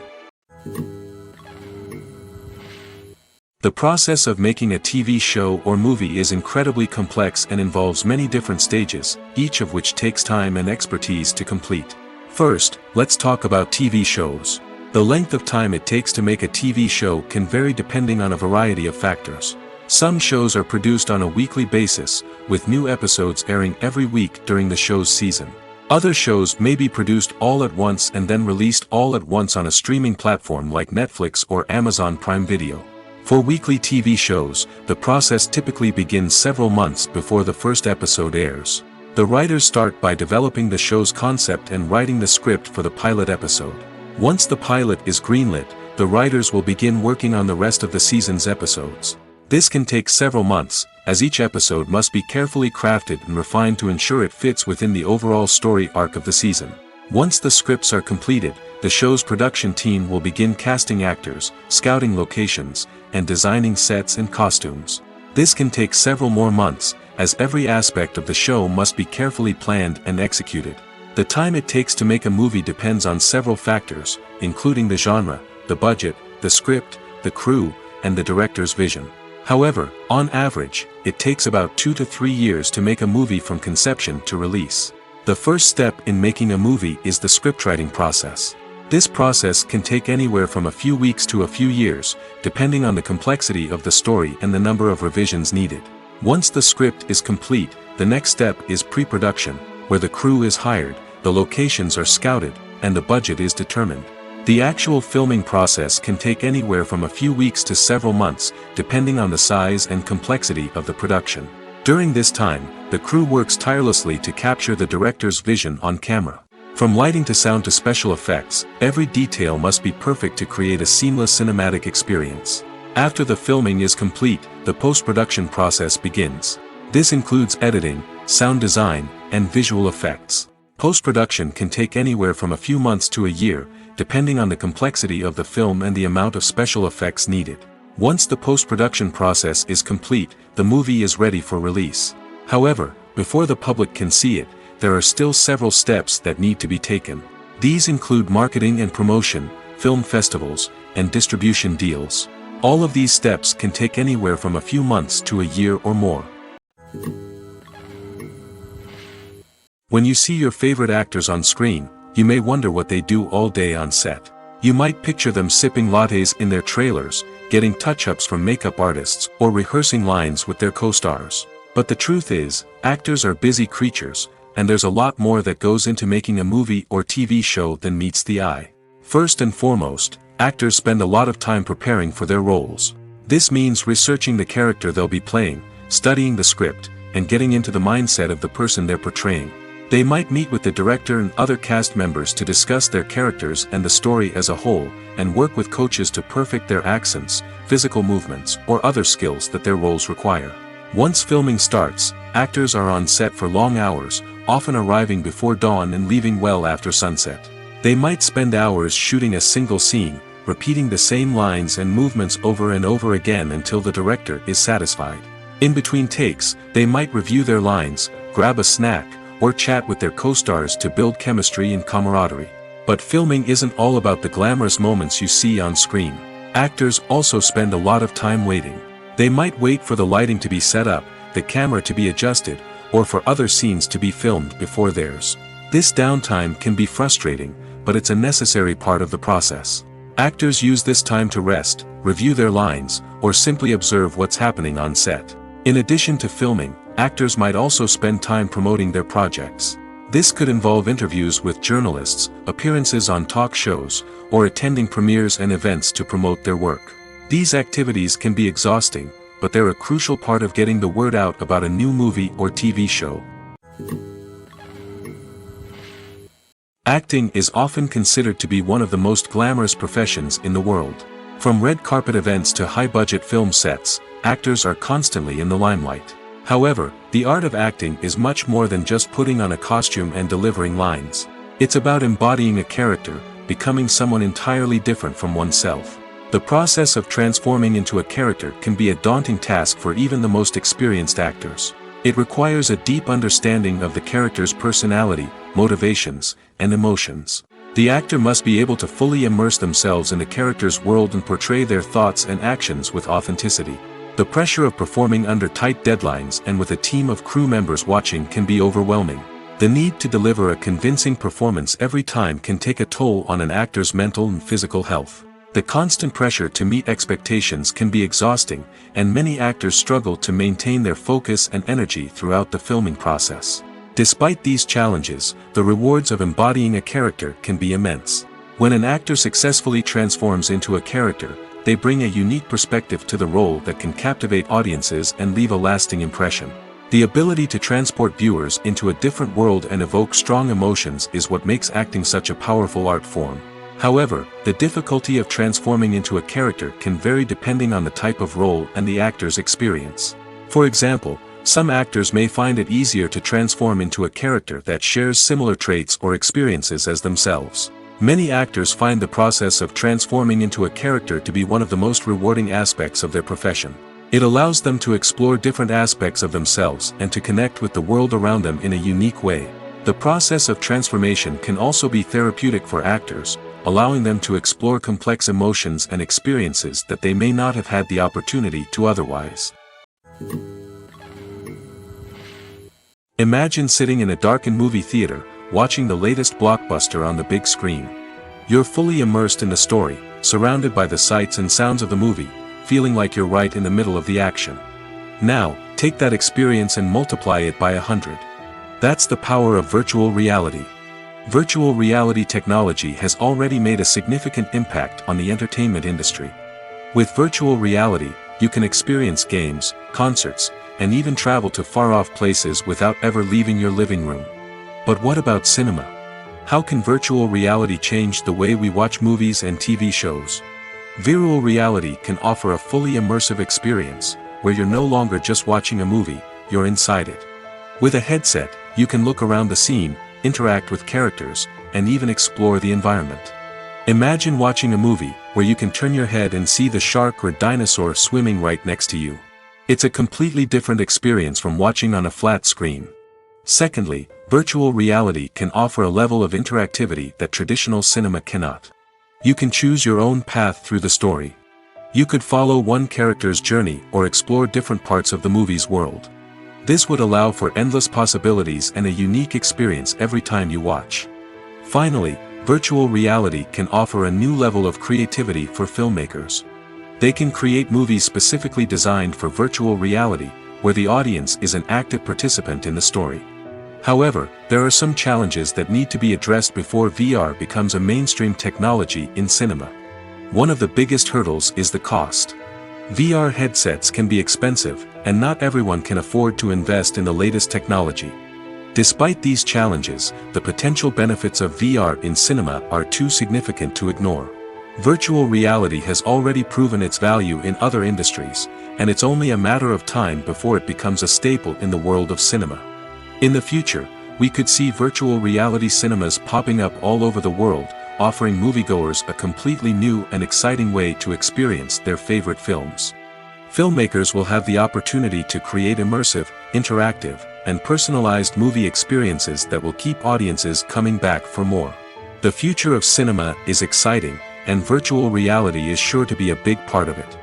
Speaker 1: The process of making a TV show or movie is incredibly complex and involves many different stages, each of which takes time and expertise to complete. First, let's talk about TV shows. The length of time it takes to make a TV show can vary depending on a variety of factors. Some shows are produced on a weekly basis, with new episodes airing every week during the show's season. Other shows may be produced all at once and then released all at once on a streaming platform like Netflix or Amazon Prime Video. For weekly TV shows, the process typically begins several months before the first episode airs. The writers start by developing the show's concept and writing the script for the pilot episode. Once the pilot is greenlit, the writers will begin working on the rest of the season's episodes. This can take several months, as each episode must be carefully crafted and refined to ensure it fits within the overall story arc of the season. Once the scripts are completed, the show's production team will begin casting actors, scouting locations, and designing sets and costumes. This can take several more months, as every aspect of the show must be carefully planned and executed. The time it takes to make a movie depends on several factors, including the genre, the budget, the script, the crew, and the director's vision. However, on average, it takes about 2 to 3 years to make a movie from conception to release. The first step in making a movie is the scriptwriting process. This process can take anywhere from a few weeks to a few years, depending on the complexity of the story and the number of revisions needed. Once the script is complete, the next step is pre-production, where the crew is hired, the locations are scouted, and the budget is determined. The actual filming process can take anywhere from a few weeks to several months, depending on the size and complexity of the production. During this time, the crew works tirelessly to capture the director's vision on camera. From lighting to sound to special effects, every detail must be perfect to create a seamless cinematic experience. After the filming is complete, the post-production process begins. This includes editing, sound design, and visual effects. Post-production can take anywhere from a few months to a year, depending on the complexity of the film and the amount of special effects needed. Once the post-production process is complete, the movie is ready for release. However, before the public can see it, there are still several steps that need to be taken. These include marketing and promotion, film festivals, and distribution deals. All of these steps can take anywhere from a few months to a year or more. When you see your favorite actors on screen, you may wonder what they do all day on set. You might picture them sipping lattes in their trailers, getting touch-ups from makeup artists, or rehearsing lines with their co-stars. But the truth is, actors are busy creatures, and there's a lot more that goes into making a movie or TV show than meets the eye. First and foremost, actors spend a lot of time preparing for their roles. This means researching the character they'll be playing, studying the script, and getting into the mindset of the person they're portraying. They might meet with the director and other cast members to discuss their characters and the story as a whole, and work with coaches to perfect their accents, physical movements, or other skills that their roles require. Once filming starts, actors are on set for long hours, often arriving before dawn and leaving well after sunset. They might spend hours shooting a single scene, repeating the same lines and movements over and over again until the director is satisfied. In between takes, they might review their lines, grab a snack, or chat with their co-stars to build chemistry and camaraderie. But filming isn't all about the glamorous moments you see on screen. Actors also spend a lot of time waiting. They might wait for the lighting to be set up, the camera to be adjusted, or for other scenes to be filmed before theirs. This downtime can be frustrating, but it's a necessary part of the process. Actors use this time to rest, review their lines, or simply observe what's happening on set. In addition to filming, actors might also spend time promoting their projects. This could involve interviews with journalists, appearances on talk shows, or attending premieres and events to promote their work. These activities can be exhausting, but they're a crucial part of getting the word out about a new movie or TV show. Acting is often considered to be one of the most glamorous professions in the world. From red carpet events to high-budget film sets, actors are constantly in the limelight. However, the art of acting is much more than just putting on a costume and delivering lines. It's about embodying a character, becoming someone entirely different from oneself. The process of transforming into a character can be a daunting task for even the most experienced actors. It requires a deep understanding of the character's personality, motivations, and emotions. The actor must be able to fully immerse themselves in the character's world and portray their thoughts and actions with authenticity. The pressure of performing under tight deadlines and with a team of crew members watching can be overwhelming. The need to deliver a convincing performance every time can take a toll on an actor's mental and physical health. The constant pressure to meet expectations can be exhausting, and many actors struggle to maintain their focus and energy throughout the filming process. Despite these challenges, the rewards of embodying a character can be immense. When an actor successfully transforms into a character, they bring a unique perspective to the role that can captivate audiences and leave a lasting impression. The ability to transport viewers into a different world and evoke strong emotions is what makes acting such a powerful art form. However, the difficulty of transforming into a character can vary depending on the type of role and the actor's experience. For example, some actors may find it easier to transform into a character that shares similar traits or experiences as themselves. Many actors find the process of transforming into a character to be one of the most rewarding aspects of their profession. It allows them to explore different aspects of themselves and to connect with the world around them in a unique way. The process of transformation can also be therapeutic for actors, allowing them to explore complex emotions and experiences that they may not have had the opportunity to otherwise. Imagine sitting in a darkened movie theater, watching the latest blockbuster on the big screen. You're fully immersed in the story, surrounded by the sights and sounds of the movie, feeling like you're right in the middle of the action. Now, take that experience and multiply it by 100. That's the power of virtual reality. Virtual reality technology has already made a significant impact on the entertainment industry. With virtual reality, you can experience games, concerts, and even travel to far-off places without ever leaving your living room. But what about cinema? How can virtual reality change the way we watch movies and TV shows? Virtual reality can offer a fully immersive experience, where you're no longer just watching a movie, you're inside it. With a headset, you can look around the scene, interact with characters, and even explore the environment. Imagine watching a movie, where you can turn your head and see the shark or dinosaur swimming right next to you. It's a completely different experience from watching on a flat screen. Secondly, virtual reality can offer a level of interactivity that traditional cinema cannot. You can choose your own path through the story. You could follow one character's journey or explore different parts of the movie's world. This would allow for endless possibilities and a unique experience every time you watch. Finally, virtual reality can offer a new level of creativity for filmmakers. They can create movies specifically designed for virtual reality, where the audience is an active participant in the story. However, there are some challenges that need to be addressed before VR becomes a mainstream technology in cinema. One of the biggest hurdles is the cost. VR headsets can be expensive, and not everyone can afford to invest in the latest technology. Despite these challenges, the potential benefits of VR in cinema are too significant to ignore. Virtual reality has already proven its value in other industries, and it's only a matter of time before it becomes a staple in the world of cinema. In the future, we could see virtual reality cinemas popping up all over the world, offering moviegoers a completely new and exciting way to experience their favorite films. Filmmakers will have the opportunity to create immersive, interactive, and personalized movie experiences that will keep audiences coming back for more. The future of cinema is exciting, and virtual reality is sure to be a big part of it.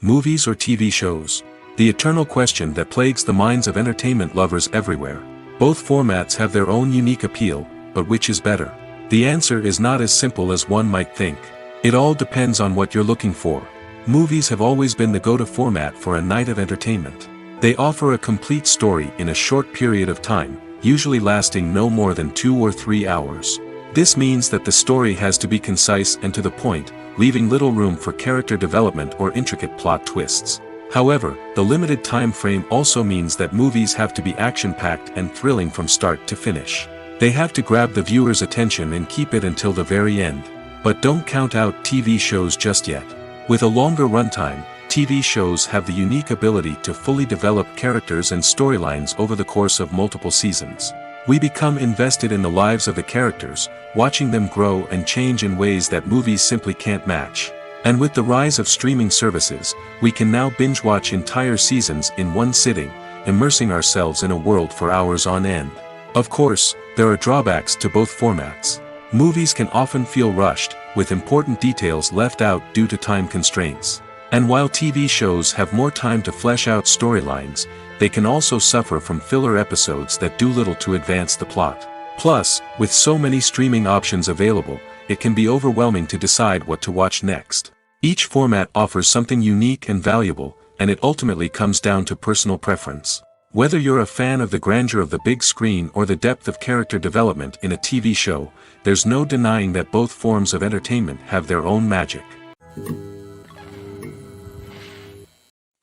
Speaker 1: Movies or TV shows? The eternal question that plagues the minds of entertainment lovers everywhere. Both formats have their own unique appeal, but which is better? The answer is not as simple as one might think. It all depends on what you're looking for. Movies have always been the go-to format for a night of entertainment. They offer a complete story in a short period of time, usually lasting no more than 2 or 3 hours. This means that the story has to be concise and to the point, leaving little room for character development or intricate plot twists. However, the limited time frame also means that movies have to be action-packed and thrilling from start to finish. They have to grab the viewer's attention and keep it until the very end. But don't count out TV shows just yet. With a longer runtime, TV shows have the unique ability to fully develop characters and storylines over the course of multiple seasons. We become invested in the lives of the characters, watching them grow and change in ways that movies simply can't match. And with the rise of streaming services, we can now binge-watch entire seasons in one sitting, immersing ourselves in a world for hours on end. Of course, there are drawbacks to both formats. Movies can often feel rushed, with important details left out due to time constraints. And while TV shows have more time to flesh out storylines, they can also suffer from filler episodes that do little to advance the plot. Plus, with so many streaming options available, it can be overwhelming to decide what to watch next. Each format offers something unique and valuable, and it ultimately comes down to personal preference. Whether you're a fan of the grandeur of the big screen or the depth of character development in a TV show, there's no denying that both forms of entertainment have their own magic.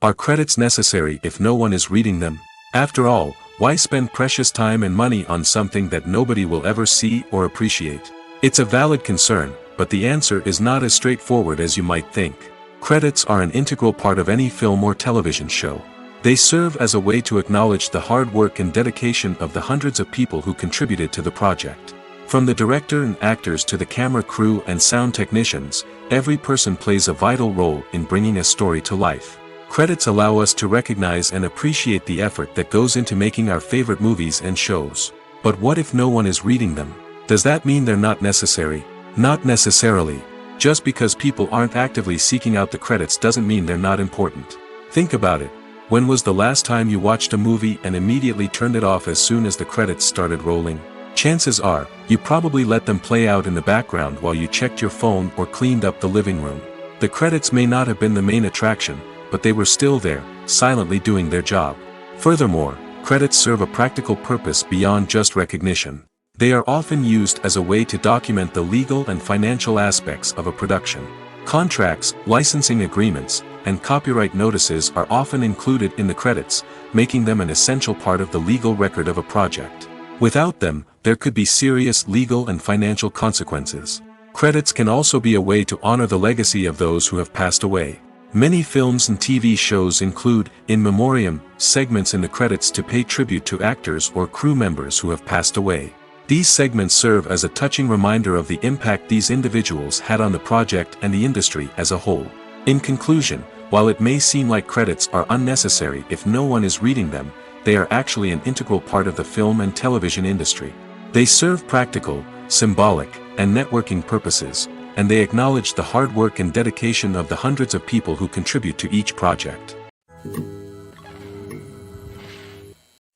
Speaker 1: Are credits necessary if no one is reading them? After all, why spend precious time and money on something that nobody will ever see or appreciate? It's a valid concern, but the answer is not as straightforward as you might think. Credits are an integral part of any film or television show. They serve as a way to acknowledge the hard work and dedication of the hundreds of people who contributed to the project. From the director and actors to the camera crew and sound technicians, every person plays a vital role in bringing a story to life. Credits allow us to recognize and appreciate the effort that goes into making our favorite movies and shows. But what if no one is reading them? Does that mean they're not necessary? Not necessarily. Just because people aren't actively seeking out the credits doesn't mean they're not important. Think about it. When was the last time you watched a movie and immediately turned it off as soon as the credits started rolling? Chances are, you probably let them play out in the background while you checked your phone or cleaned up the living room. The credits may not have been the main attraction, but they were still there, silently doing their job. Furthermore, credits serve a practical purpose beyond just recognition. They are often used as a way to document the legal and financial aspects of a production. Contracts, licensing agreements, and copyright notices are often included in the credits, making them an essential part of the legal record of a project. Without them, there could be serious legal and financial consequences. Credits can also be a way to honor the legacy of those who have passed away. Many films and TV shows include, in memoriam, segments in the credits to pay tribute to actors or crew members who have passed away. These segments serve as a touching reminder of the impact these individuals had on the project and the industry as a whole. In conclusion, while it may seem like credits are unnecessary if no one is reading them, they are actually an integral part of the film and television industry. They serve practical, symbolic, and networking purposes, and they acknowledge the hard work and dedication of the hundreds of people who contribute to each project.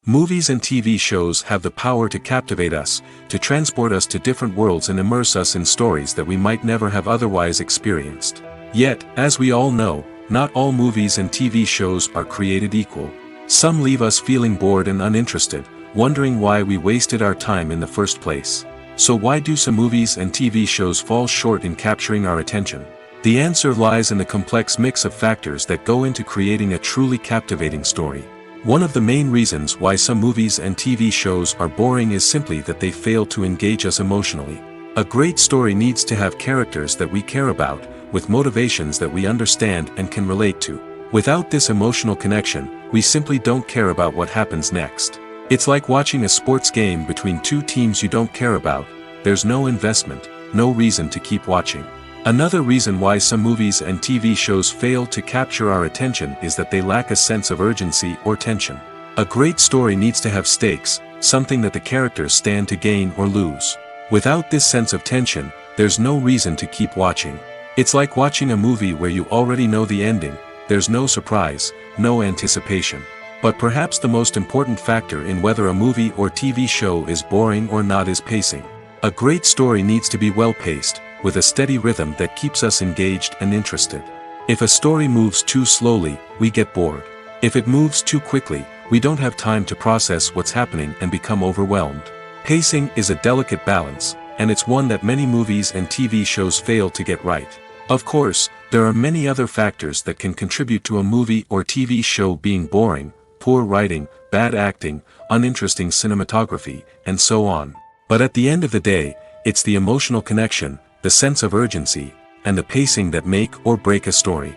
Speaker 1: Movies and TV shows have the power to captivate us, to transport us to different worlds and immerse us in stories that we might never have otherwise experienced. Yet, as we all know, not all movies and TV shows are created equal. Some leave us feeling bored and uninterested, wondering why we wasted our time in the first place. So why do some movies and TV shows fall short in capturing our attention? The answer lies in the complex mix of factors that go into creating a truly captivating story. One of the main reasons why some movies and TV shows are boring is simply that they fail to engage us emotionally. A great story needs to have characters that we care about, with motivations that we understand and can relate to. Without this emotional connection, we simply don't care about what happens next. It's like watching a sports game between two teams you don't care about. There's no investment, no reason to keep watching. Another reason why some movies and TV shows fail to capture our attention is that they lack a sense of urgency or tension. A great story needs to have stakes, something that the characters stand to gain or lose. Without this sense of tension, there's no reason to keep watching. It's like watching a movie where you already know the ending. There's no surprise, no anticipation. But perhaps the most important factor in whether a movie or TV show is boring or not is pacing. A great story needs to be well-paced, with a steady rhythm that keeps us engaged and interested. If a story moves too slowly, we get bored. If it moves too quickly, we don't have time to process what's happening and become overwhelmed. Pacing is a delicate balance, and it's one that many movies and TV shows fail to get right. Of course, there are many other factors that can contribute to a movie or TV show being boring: poor writing, bad acting, uninteresting cinematography, and so on. But at the end of the day, it's the emotional connection, the sense of urgency, and the pacing that make or break a story.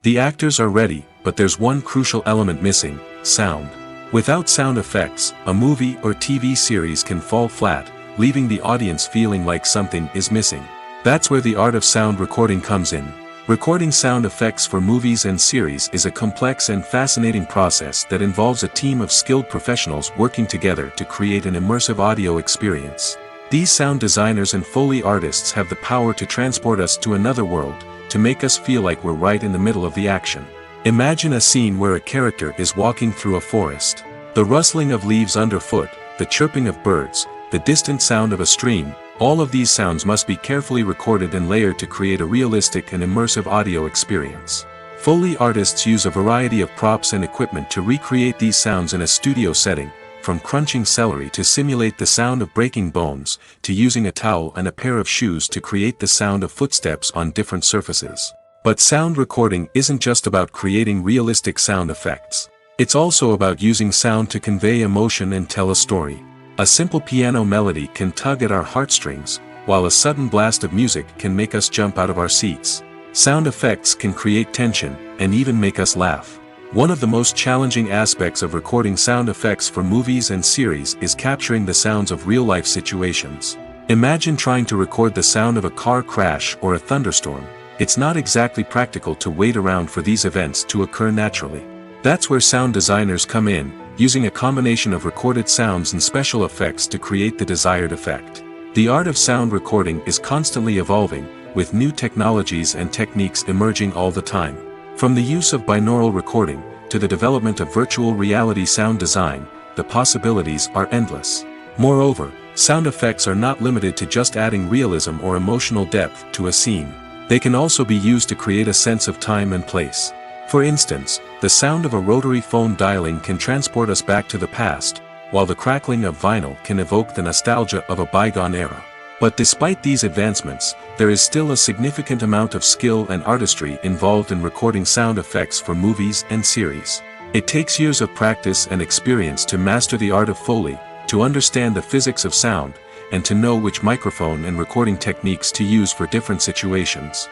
Speaker 1: The actors are ready, but there's one crucial element missing: sound. Without sound effects, a movie or TV series can fall flat, leaving the audience feeling like something is missing. That's where the art of sound recording comes in. Recording sound effects for movies and series is a complex and fascinating process that involves a team of skilled professionals working together to create an immersive audio experience. These sound designers and Foley artists have the power to transport us to another world, to make us feel like we're right in the middle of the action. Imagine a scene where a character is walking through a forest. The rustling of leaves underfoot, the chirping of birds, the distant sound of a stream, all of these sounds must be carefully recorded and layered to create a realistic and immersive audio experience. Foley artists use a variety of props and equipment to recreate these sounds in a studio setting, from crunching celery to simulate the sound of breaking bones, to using a towel and a pair of shoes to create the sound of footsteps on different surfaces. But sound recording isn't just about creating realistic sound effects. It's also about using sound to convey emotion and tell a story. A simple piano melody can tug at our heartstrings, while a sudden blast of music can make us jump out of our seats. Sound effects can create tension, and even make us laugh. One of the most challenging aspects of recording sound effects for movies and series is capturing the sounds of real-life situations. Imagine trying to record the sound of a car crash or a thunderstorm. It's not exactly practical to wait around for these events to occur naturally. That's where sound designers come in, using a combination of recorded sounds and special effects to create the desired effect. The art of sound recording is constantly evolving, with new technologies and techniques emerging all the time. From the use of binaural recording, to the development of virtual reality sound design, the possibilities are endless. Moreover, sound effects are not limited to just adding realism or emotional depth to a scene. They can also be used to create a sense of time and place. For instance, the sound of a rotary phone dialing can transport us back to the past, while the crackling of vinyl can evoke the nostalgia of a bygone era. But despite these advancements, there is still a significant amount of skill and artistry involved in recording sound effects for movies and series. It takes years of practice and experience to master the art of Foley, to understand the physics of sound, and to know which microphone and recording techniques to use for different situations.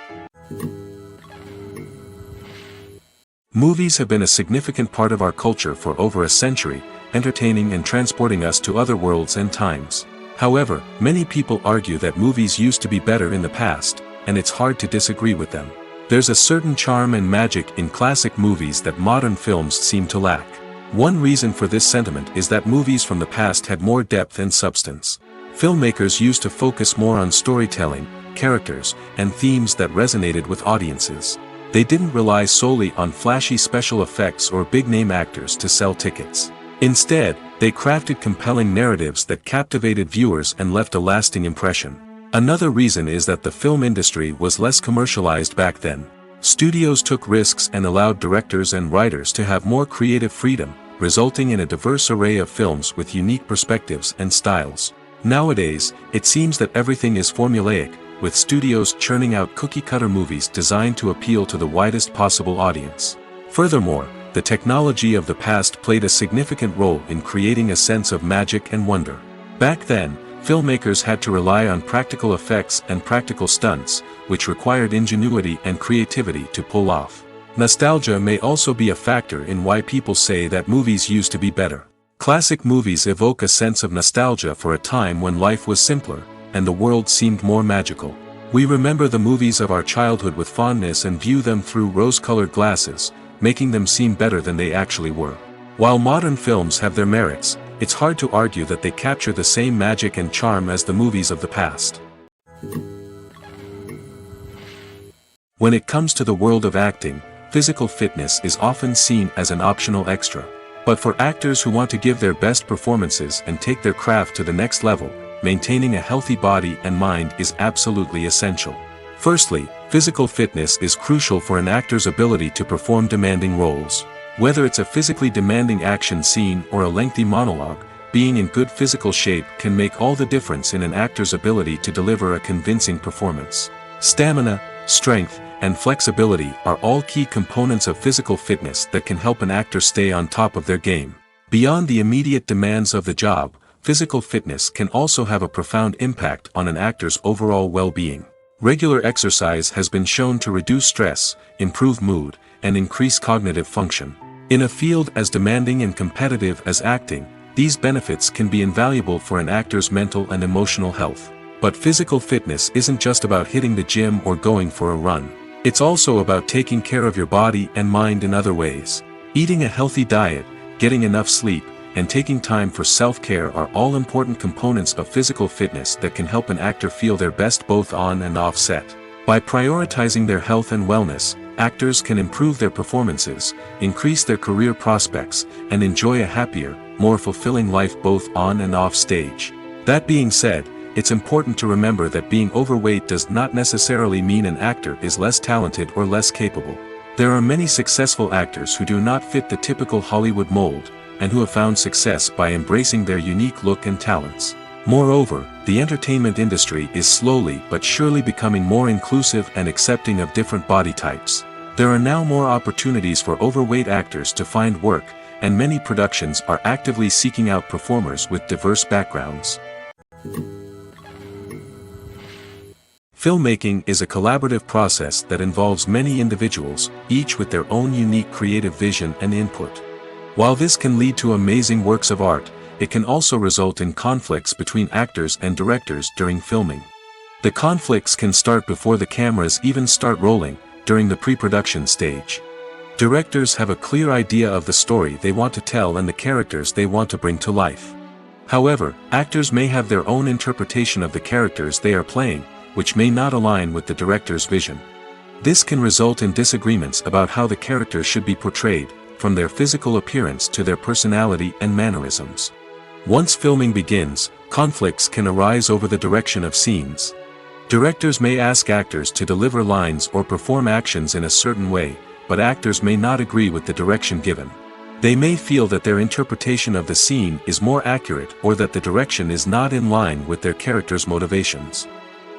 Speaker 1: Movies have been a significant part of our culture for over a century, entertaining and transporting us to other worlds and times. However, many people argue that movies used to be better in the past, and it's hard to disagree with them. There's a certain charm and magic in classic movies that modern films seem to lack. One reason for this sentiment is that movies from the past had more depth and substance. Filmmakers used to focus more on storytelling, characters, and themes that resonated with audiences. They didn't rely solely on flashy special effects or big-name actors to sell tickets. Instead, they crafted compelling narratives that captivated viewers and left a lasting impression. Another reason is that the film industry was less commercialized back then. Studios took risks and allowed directors and writers to have more creative freedom, resulting in a diverse array of films with unique perspectives and styles. Nowadays, it seems that everything is formulaic, with studios churning out cookie-cutter movies designed to appeal to the widest possible audience. Furthermore, the technology of the past played a significant role in creating a sense of magic and wonder. Back then, filmmakers had to rely on practical effects and practical stunts, which required ingenuity and creativity to pull off. Nostalgia may also be a factor in why people say that movies used to be better. Classic movies evoke a sense of nostalgia for a time when life was simpler, and the world seemed more magical. We remember the movies of our childhood with fondness and view them through rose-colored glasses, making them seem better than they actually were. While modern films have their merits, it's hard to argue that they capture the same magic and charm as the movies of the past. When it comes to the world of acting, physical fitness is often seen as an optional extra. But for actors who want to give their best performances and take their craft to the next level, maintaining a healthy body and mind is absolutely essential. Firstly, physical fitness is crucial for an actor's ability to perform demanding roles. Whether it's a physically demanding action scene or a lengthy monologue, being in good physical shape can make all the difference in an actor's ability to deliver a convincing performance. Stamina, strength, and flexibility are all key components of physical fitness that can help an actor stay on top of their game. Beyond the immediate demands of the job, physical fitness can also have a profound impact on an actor's overall well-being. Regular exercise has been shown to reduce stress, improve mood, and increase cognitive function. In a field as demanding and competitive as acting, these benefits can be invaluable for an actor's mental and emotional health. But physical fitness isn't just about hitting the gym or going for a run. It's also about taking care of your body and mind in other ways. Eating a healthy diet, getting enough sleep, and taking time for self-care are all important components of physical fitness that can help an actor feel their best both on and off set. By prioritizing their health and wellness, actors can improve their performances, increase their career prospects, and enjoy a happier, more fulfilling life both on and off stage. That being said, it's important to remember that being overweight does not necessarily mean an actor is less talented or less capable. There are many successful actors who do not fit the typical Hollywood mold, and who have found success by embracing their unique look and talents. Moreover, the entertainment industry is slowly but surely becoming more inclusive and accepting of different body types. There are now more opportunities for overweight actors to find work, and many productions are actively seeking out performers with diverse backgrounds. Filmmaking is a collaborative process that involves many individuals, each with their own unique creative vision and input. While this can lead to amazing works of art, it can also result in conflicts between actors and directors during filming. The conflicts can start before the cameras even start rolling, during the pre-production stage. Directors have a clear idea of the story they want to tell and the characters they want to bring to life. However, actors may have their own interpretation of the characters they are playing, which may not align with the director's vision. This can result in disagreements about how the characters should be portrayed, from their physical appearance to their personality and mannerisms. Once filming begins, conflicts can arise over the direction of scenes. Directors may ask actors to deliver lines or perform actions in a certain way, but actors may not agree with the direction given. They may feel that their interpretation of the scene is more accurate or that the direction is not in line with their character's motivations.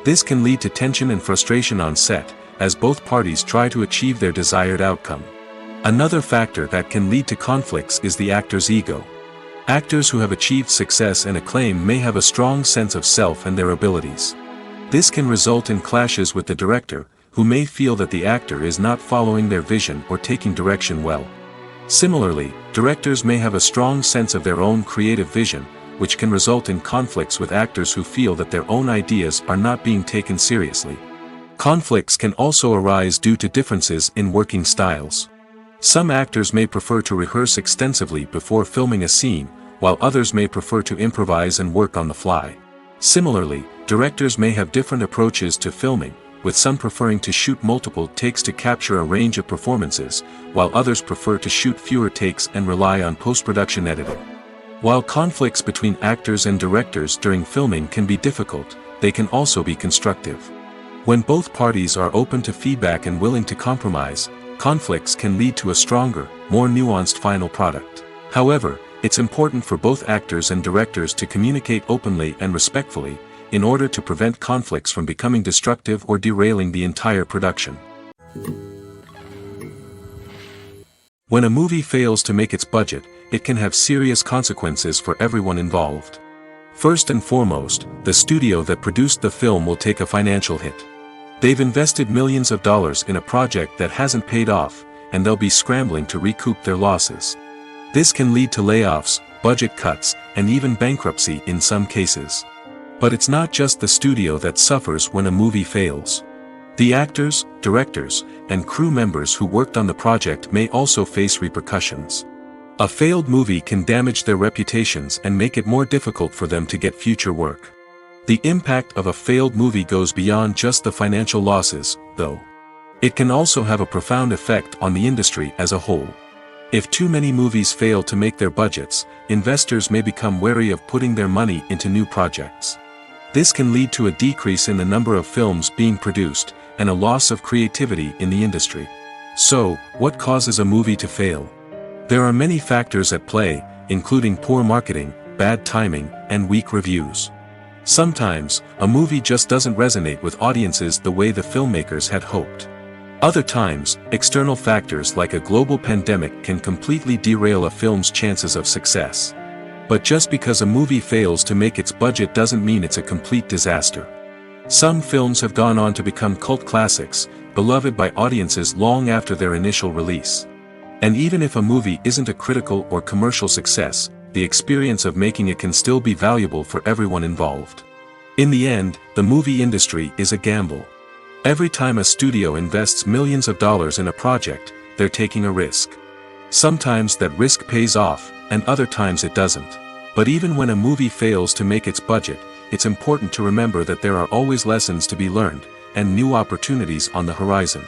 Speaker 1: This can lead to tension and frustration on set, as both parties try to achieve their desired outcome. Another factor that can lead to conflicts is the actor's ego. Actors who have achieved success and acclaim may have a strong sense of self and their abilities. This can result in clashes with the director, who may feel that the actor is not following their vision or taking direction well. Similarly, directors may have a strong sense of their own creative vision, which can result in conflicts with actors who feel that their own ideas are not being taken seriously. Conflicts can also arise due to differences in working styles. Some actors may prefer to rehearse extensively before filming a scene, while others may prefer to improvise and work on the fly. Similarly, directors may have different approaches to filming, with some preferring to shoot multiple takes to capture a range of performances, while others prefer to shoot fewer takes and rely on post-production editing. While conflicts between actors and directors during filming can be difficult, they can also be constructive. When both parties are open to feedback and willing to compromise, conflicts can lead to a stronger, more nuanced final product. However, it's important for both actors and directors to communicate openly and respectfully, in order to prevent conflicts from becoming destructive or derailing the entire production. When a movie fails to make its budget, it can have serious consequences for everyone involved. First and foremost, the studio that produced the film will take a financial hit. They've invested millions of dollars in a project that hasn't paid off, and they'll be scrambling to recoup their losses. This can lead to layoffs, budget cuts, and even bankruptcy in some cases. But it's not just the studio that suffers when a movie fails. The actors, directors, and crew members who worked on the project may also face repercussions. A failed movie can damage their reputations and make it more difficult for them to get future work. The impact of a failed movie goes beyond just the financial losses, though. It can also have a profound effect on the industry as a whole. If too many movies fail to make their budgets, investors may become wary of putting their money into new projects. This can lead to a decrease in the number of films being produced, and a loss of creativity in the industry. So, what causes a movie to fail? There are many factors at play, including poor marketing, bad timing, and weak reviews. Sometimes, a movie just doesn't resonate with audiences the way the filmmakers had hoped. Other times, external factors like a global pandemic can completely derail a film's chances of success. But just because a movie fails to make its budget doesn't mean it's a complete disaster. Some films have gone on to become cult classics, beloved by audiences long after their initial release. And even if a movie isn't a critical or commercial success, the experience of making it can still be valuable for everyone involved. In the end, the movie industry is a gamble. Every time a studio invests millions of dollars in a project, they're taking a risk. Sometimes that risk pays off, and other times it doesn't. But even when a movie fails to make its budget, it's important to remember that there are always lessons to be learned, and new opportunities on the horizon.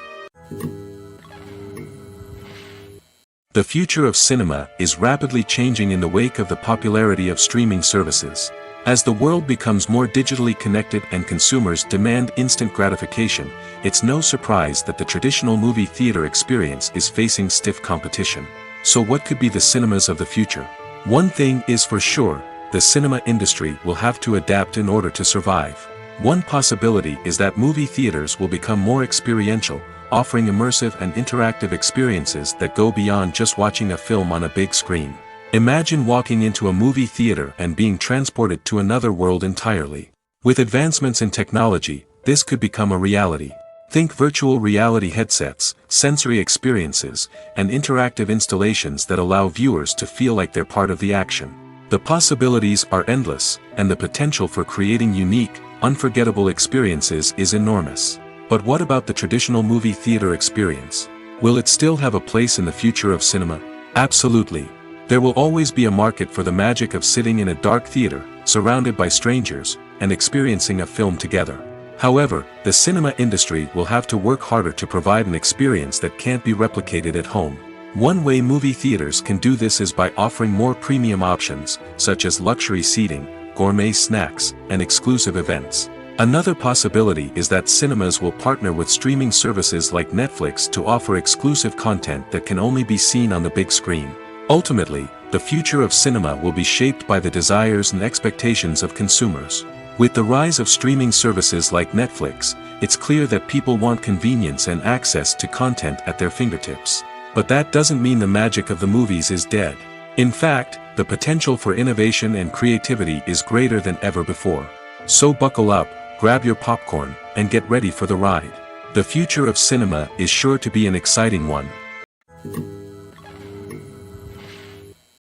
Speaker 1: The future of cinema is rapidly changing in the wake of the popularity of streaming services. As the world becomes more digitally connected and consumers demand instant gratification, it's no surprise that the traditional movie theater experience is facing stiff competition. So what could be the cinemas of the future? One thing is for sure, the cinema industry will have to adapt in order to survive. One possibility is that movie theaters will become more experiential, offering immersive and interactive experiences that go beyond just watching a film on a big screen. Imagine walking into a movie theater and being transported to another world entirely. With advancements in technology, this could become a reality. Think virtual reality headsets, sensory experiences, and interactive installations that allow viewers to feel like they're part of the action. The possibilities are endless, and the potential for creating unique, unforgettable experiences is enormous. But what about the traditional movie theater experience? Will it still have a place in the future of cinema? Absolutely. There will always be a market for the magic of sitting in a dark theater, surrounded by strangers, and experiencing a film together. However, the cinema industry will have to work harder to provide an experience that can't be replicated at home. One way movie theaters can do this is by offering more premium options, such as luxury seating, gourmet snacks, and exclusive events. Another possibility is that cinemas will partner with streaming services like Netflix to offer exclusive content that can only be seen on the big screen. Ultimately, the future of cinema will be shaped by the desires and expectations of consumers. With the rise of streaming services like Netflix, it's clear that people want convenience and access to content at their fingertips. But that doesn't mean the magic of the movies is dead. In fact, the potential for innovation and creativity is greater than ever before. So buckle up, grab your popcorn, and get ready for the ride. The future of cinema is sure to be an exciting one.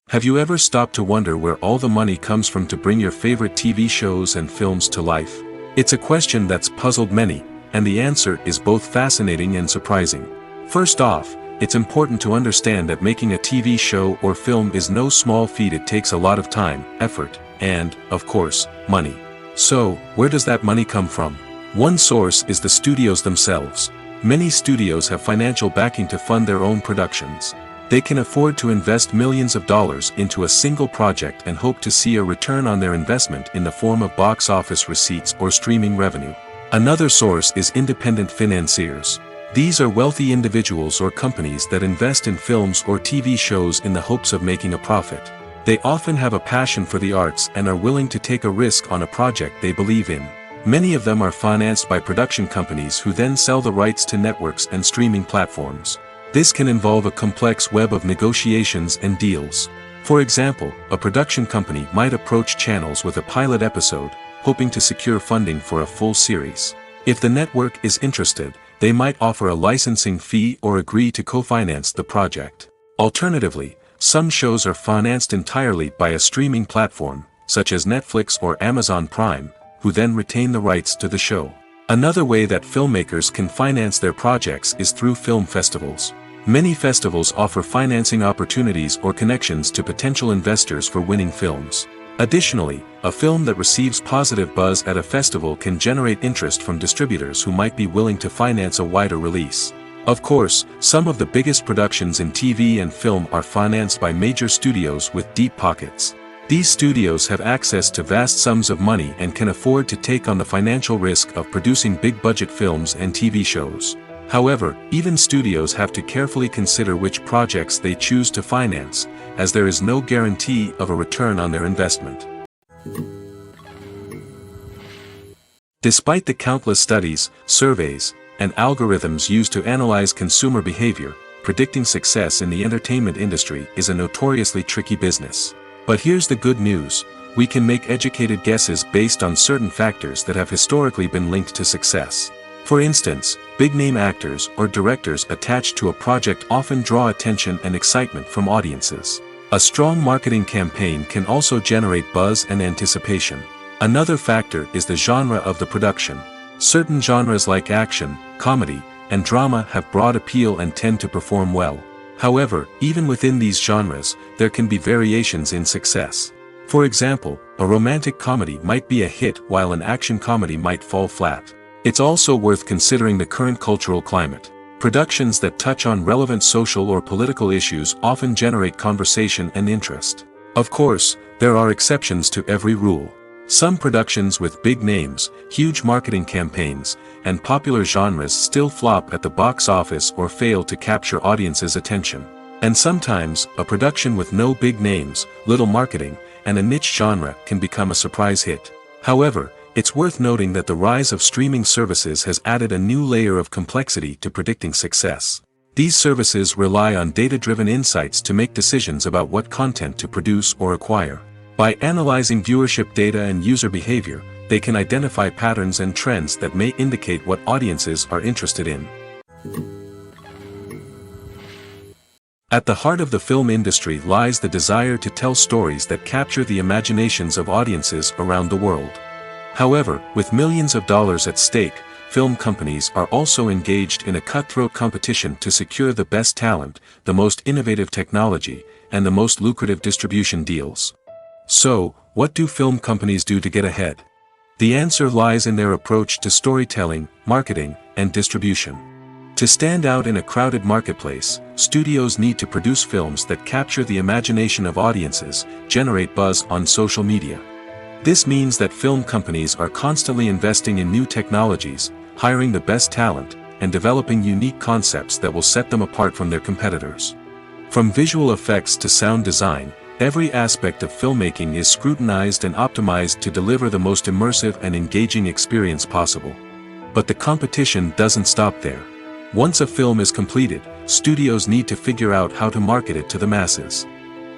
Speaker 1: Have you ever stopped to wonder where all the money comes from to bring your favorite TV shows and films to life? It's a question that's puzzled many, and the answer is both fascinating and surprising. First off, it's important to understand that making a TV show or film is no small feat. It takes a lot of time, effort, and, of course, money. So, where does that money come from? One source is the studios themselves. Many studios have financial backing to fund their own productions. They can afford to invest millions of dollars into a single project and hope to see a return on their investment in the form of box office receipts or streaming revenue. Another source is independent financiers. These are wealthy individuals or companies that invest in films or TV shows in the hopes of making a profit. They often have a passion for the arts and are willing to take a risk on a project they believe in. Many of them are financed by production companies who then sell the rights to networks and streaming platforms. This can involve a complex web of negotiations and deals. For example, a production company might approach channels with a pilot episode, hoping to secure funding for a full series. If the network is interested, they might offer a licensing fee or agree to co-finance the project. Alternatively, some shows are financed entirely by a streaming platform, such as Netflix or Amazon Prime, who then retain the rights to the show. Another way that filmmakers can finance their projects is through film festivals. Many festivals offer financing opportunities or connections to potential investors for winning films. Additionally, a film that receives positive buzz at a festival can generate interest from distributors who might be willing to finance a wider release. Of course, some of the biggest productions in TV and film are financed by major studios with deep pockets. These studios have access to vast sums of money and can afford to take on the financial risk of producing big-budget films and TV shows. However, even studios have to carefully consider which projects they choose to finance, as there is no guarantee of a return on their investment. Despite the countless studies, surveys, and algorithms used to analyze consumer behavior, predicting success in the entertainment industry is a notoriously tricky business. But here's the good news: we can make educated guesses based on certain factors that have historically been linked to success. For instance, big-name actors or directors attached to a project often draw attention and excitement from audiences. A strong marketing campaign can also generate buzz and anticipation. Another factor is the genre of the production. Certain genres like action, comedy, and drama have broad appeal and tend to perform well. However, even within these genres, there can be variations in success. For example, a romantic comedy might be a hit while an action comedy might fall flat. It's also worth considering the current cultural climate. Productions that touch on relevant social or political issues often generate conversation and interest. Of course, there are exceptions to every rule. Some productions with big names, huge marketing campaigns, and popular genres still flop at the box office or fail to capture audiences' attention. And sometimes, a production with no big names, little marketing, and a niche genre can become a surprise hit. However, it's worth noting that the rise of streaming services has added a new layer of complexity to predicting success. These services rely on data-driven insights to make decisions about what content to produce or acquire. By analyzing viewership data and user behavior, they can identify patterns and trends that may indicate what audiences are interested in. At the heart of the film industry lies the desire to tell stories that capture the imaginations of audiences around the world. However, with millions of dollars at stake, film companies are also engaged in a cutthroat competition to secure the best talent, the most innovative technology, and the most lucrative distribution deals. So, what do film companies do to get ahead? The answer lies in their approach to storytelling, marketing, and distribution. To stand out in a crowded marketplace, studios need to produce films that capture the imagination of audiences, generate buzz on social media. This means that film companies are constantly investing in new technologies, hiring the best talent, and developing unique concepts that will set them apart from their competitors. From visual effects to sound design, every aspect of filmmaking is scrutinized and optimized to deliver the most immersive and engaging experience possible. But the competition doesn't stop there. Once a film is completed, studios need to figure out how to market it to the masses.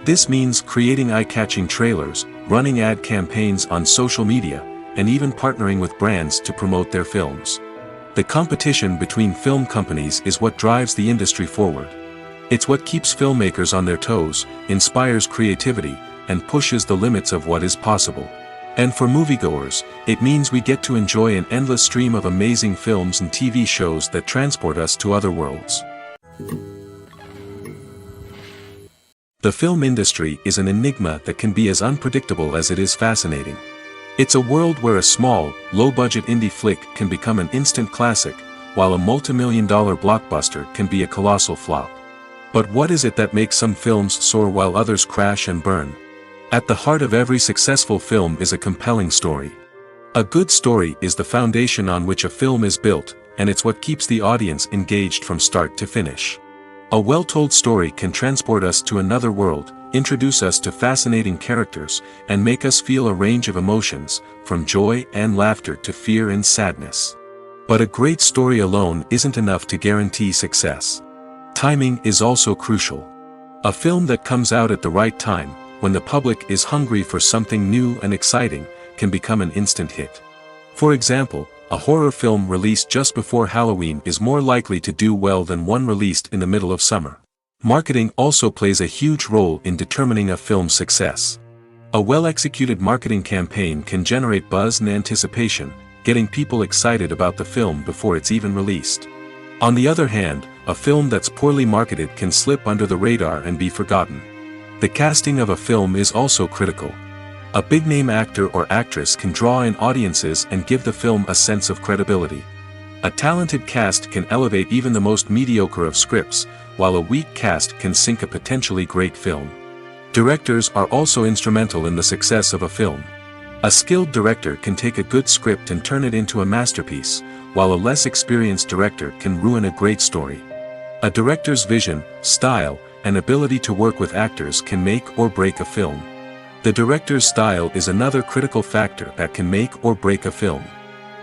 Speaker 1: This means creating eye-catching trailers, running ad campaigns on social media, and even partnering with brands to promote their films. The competition between film companies is what drives the industry forward. It's what keeps filmmakers on their toes, inspires creativity, and pushes the limits of what is possible. And for moviegoers, it means we get to enjoy an endless stream of amazing films and TV shows that transport us to other worlds. The film industry is an enigma that can be as unpredictable as it is fascinating. It's a world where a small, low-budget indie flick can become an instant classic, while a multi-million-dollar blockbuster can be a colossal flop. But what is it that makes some films soar while others crash and burn? At the heart of every successful film is a compelling story. A good story is the foundation on which a film is built, and it's what keeps the audience engaged from start to finish. A well-told story can transport us to another world, introduce us to fascinating characters, and make us feel a range of emotions, from joy and laughter to fear and sadness. But a great story alone isn't enough to guarantee success. Timing is also crucial. A film that comes out at the right time, when the public is hungry for something new and exciting, can become an instant hit. For example, a horror film released just before Halloween is more likely to do well than one released in the middle of summer. Marketing also plays a huge role in determining a film's success. A well-executed marketing campaign can generate buzz and anticipation, getting people excited about the film before it's even released. On the other hand, a film that's poorly marketed can slip under the radar and be forgotten. The casting of a film is also critical. A big-name actor or actress can draw in audiences and give the film a sense of credibility. A talented cast can elevate even the most mediocre of scripts, while a weak cast can sink a potentially great film. Directors are also instrumental in the success of a film. A skilled director can take a good script and turn it into a masterpiece, while a less experienced director can ruin a great story. A director's vision, style, and ability to work with actors can make or break a film. The director's style is another critical factor that can make or break a film.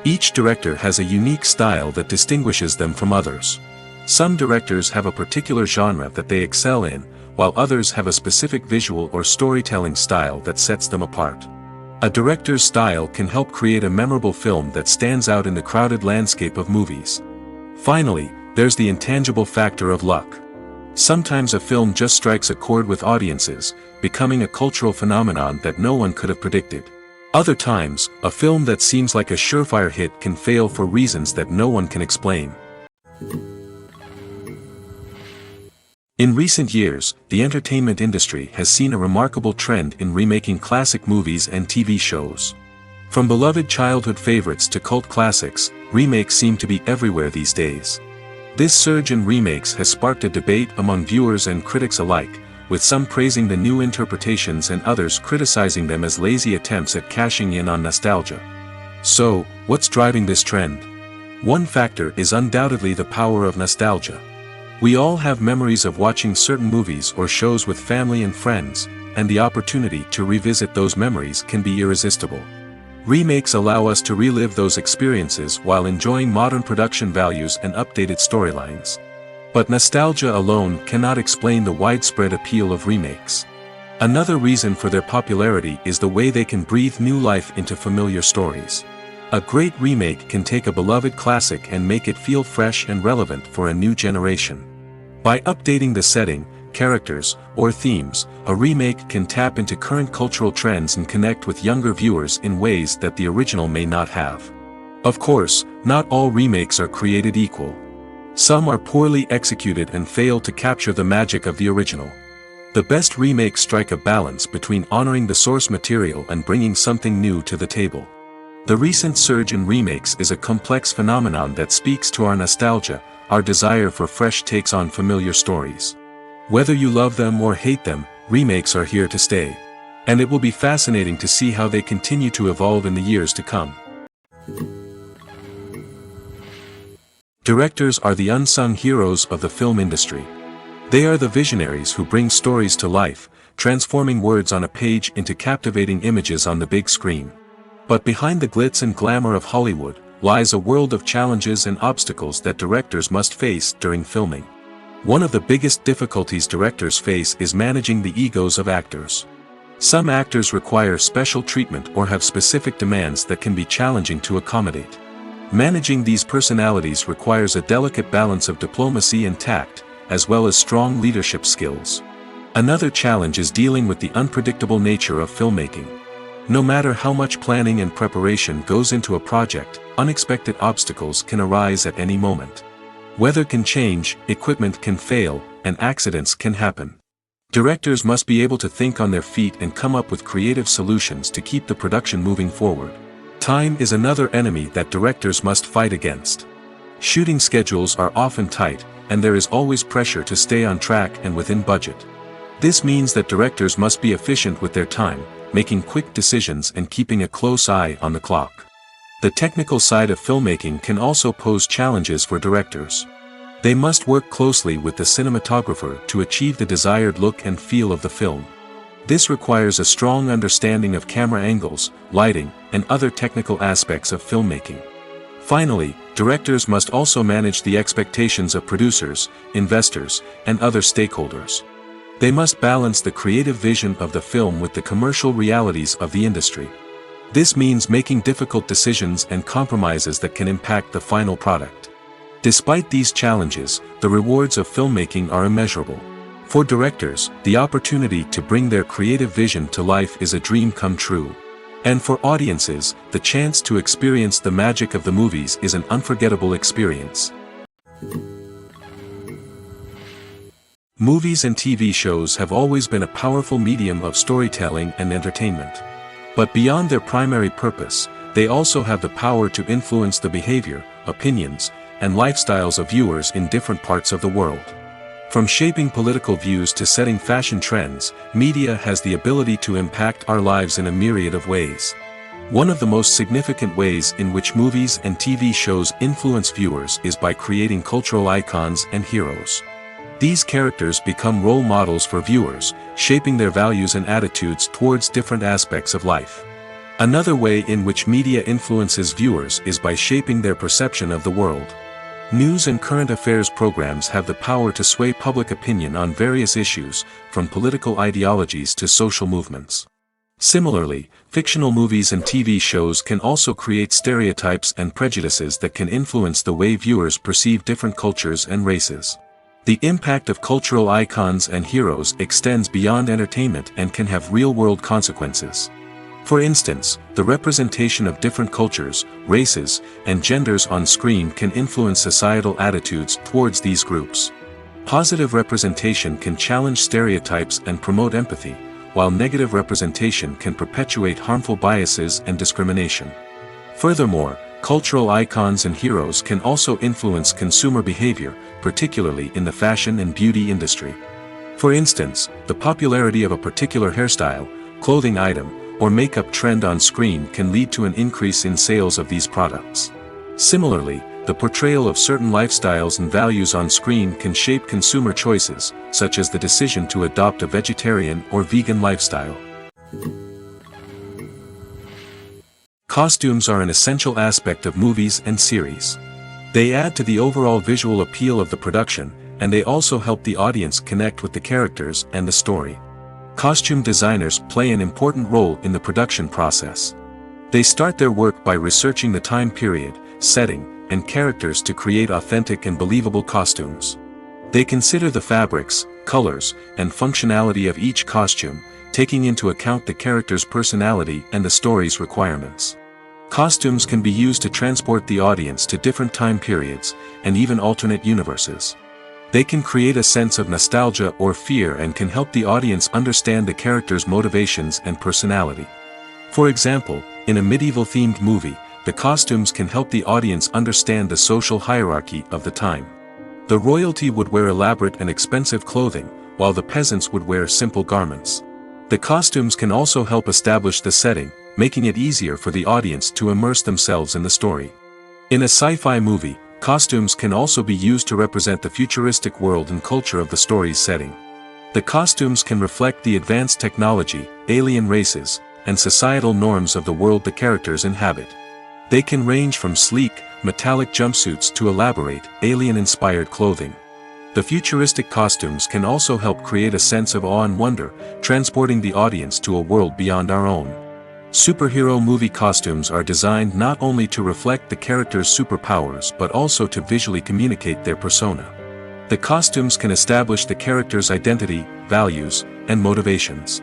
Speaker 1: Each director has a unique style that distinguishes them from others. Some directors have a particular genre that they excel in, while others have a specific visual or storytelling style that sets them apart. A director's style can help create a memorable film that stands out in the crowded landscape of movies. Finally, there's the intangible factor of luck. Sometimes a film just strikes a chord with audiences, becoming a cultural phenomenon that no one could have predicted. Other times, a film that seems like a surefire hit can fail for reasons that no one can explain. In recent years, the entertainment industry has seen a remarkable trend in remaking classic movies and TV shows. From beloved childhood favorites to cult classics, remakes seem to be everywhere these days. This surge in remakes has sparked a debate among viewers and critics alike, with some praising the new interpretations and others criticizing them as lazy attempts at cashing in on nostalgia. So, what's driving this trend? One factor is undoubtedly the power of nostalgia. We all have memories of watching certain movies or shows with family and friends, and the opportunity to revisit those memories can be irresistible. Remakes allow us to relive those experiences while enjoying modern production values and updated storylines. But nostalgia alone cannot explain the widespread appeal of remakes. Another reason for their popularity is the way they can breathe new life into familiar stories. A great remake can take a beloved classic and make it feel fresh and relevant for a new generation. By updating the setting, characters, or themes, a remake can tap into current cultural trends and connect with younger viewers in ways that the original may not have. Of course, not all remakes are created equal. Some are poorly executed and fail to capture the magic of the original. The best remakes strike a balance between honoring the source material and bringing something new to the table. The recent surge in remakes is a complex phenomenon that speaks to our nostalgia, our desire for fresh takes on familiar stories. Whether you love them or hate them, remakes are here to stay. And it will be fascinating to see how they continue to evolve in the years to come. Directors are the unsung heroes of the film industry. They are the visionaries who bring stories to life, transforming words on a page into captivating images on the big screen. But behind the glitz and glamour of Hollywood, lies a world of challenges and obstacles that directors must face during filming. One of the biggest difficulties directors face is managing the egos of actors. Some actors require special treatment or have specific demands that can be challenging to accommodate. Managing these personalities requires a delicate balance of diplomacy and tact, as well as strong leadership skills. Another challenge is dealing with the unpredictable nature of filmmaking. No matter how much planning and preparation goes into a project, unexpected obstacles can arise at any moment. Weather can change, equipment can fail, and accidents can happen. Directors must be able to think on their feet and come up with creative solutions to keep the production moving forward. Time is another enemy that directors must fight against. Shooting schedules are often tight, and there is always pressure to stay on track and within budget. This means that directors must be efficient with their time, making quick decisions and keeping a close eye on the clock. The technical side of filmmaking can also pose challenges for directors. They must work closely with the cinematographer to achieve the desired look and feel of the film. This requires a strong understanding of camera angles, lighting, and other technical aspects of filmmaking. Finally, directors must also manage the expectations of producers, investors, and other stakeholders. They must balance the creative vision of the film with the commercial realities of the industry. This means making difficult decisions and compromises that can impact the final product. Despite these challenges, the rewards of filmmaking are immeasurable. For directors, the opportunity to bring their creative vision to life is a dream come true. And for audiences, the chance to experience the magic of the movies is an unforgettable experience. Movies and TV shows have always been a powerful medium of storytelling and entertainment. But beyond their primary purpose, they also have the power to influence the behavior, opinions, and lifestyles of viewers in different parts of the world. From shaping political views to setting fashion trends, media has the ability to impact our lives in a myriad of ways. One of the most significant ways in which movies and TV shows influence viewers is by creating cultural icons and heroes. These characters become role models for viewers, shaping their values and attitudes towards different aspects of life. Another way in which media influences viewers is by shaping their perception of the world. News and current affairs programs have the power to sway public opinion on various issues, from political ideologies to social movements. Similarly, fictional movies and TV shows can also create stereotypes and prejudices that can influence the way viewers perceive different cultures and races. The impact of cultural icons and heroes extends beyond entertainment and can have real-world consequences. For instance, the representation of different cultures, races, and genders on screen can influence societal attitudes towards these groups. Positive representation can challenge stereotypes and promote empathy, while negative representation can perpetuate harmful biases and discrimination. Furthermore, cultural icons and heroes can also influence consumer behavior, particularly in the fashion and beauty industry. For instance, the popularity of a particular hairstyle, clothing item, or makeup trend on screen can lead to an increase in sales of these products. Similarly, the portrayal of certain lifestyles and values on screen can shape consumer choices, such as the decision to adopt a vegetarian or vegan lifestyle. Costumes are an essential aspect of movies and series. They add to the overall visual appeal of the production, and they also help the audience connect with the characters and the story. Costume designers play an important role in the production process. They start their work by researching the time period, setting, and characters to create authentic and believable costumes. They consider the fabrics, colors, and functionality of each costume, taking into account the character's personality and the story's requirements. Costumes can be used to transport the audience to different time periods, and even alternate universes. They can create a sense of nostalgia or fear and can help the audience understand the character's motivations and personality. For example, in a medieval-themed movie, the costumes can help the audience understand the social hierarchy of the time. The royalty would wear elaborate and expensive clothing, while the peasants would wear simple garments. The costumes can also help establish the setting, making it easier for the audience to immerse themselves in the story. In a sci-fi movie, costumes can also be used to represent the futuristic world and culture of the story's setting. The costumes can reflect the advanced technology, alien races, and societal norms of the world the characters inhabit. They can range from sleek, metallic jumpsuits to elaborate, alien-inspired clothing. The futuristic costumes can also help create a sense of awe and wonder, transporting the audience to a world beyond our own. Superhero movie costumes are designed not only to reflect the character's superpowers but also to visually communicate their persona. The costumes can establish the character's identity, values, and motivations.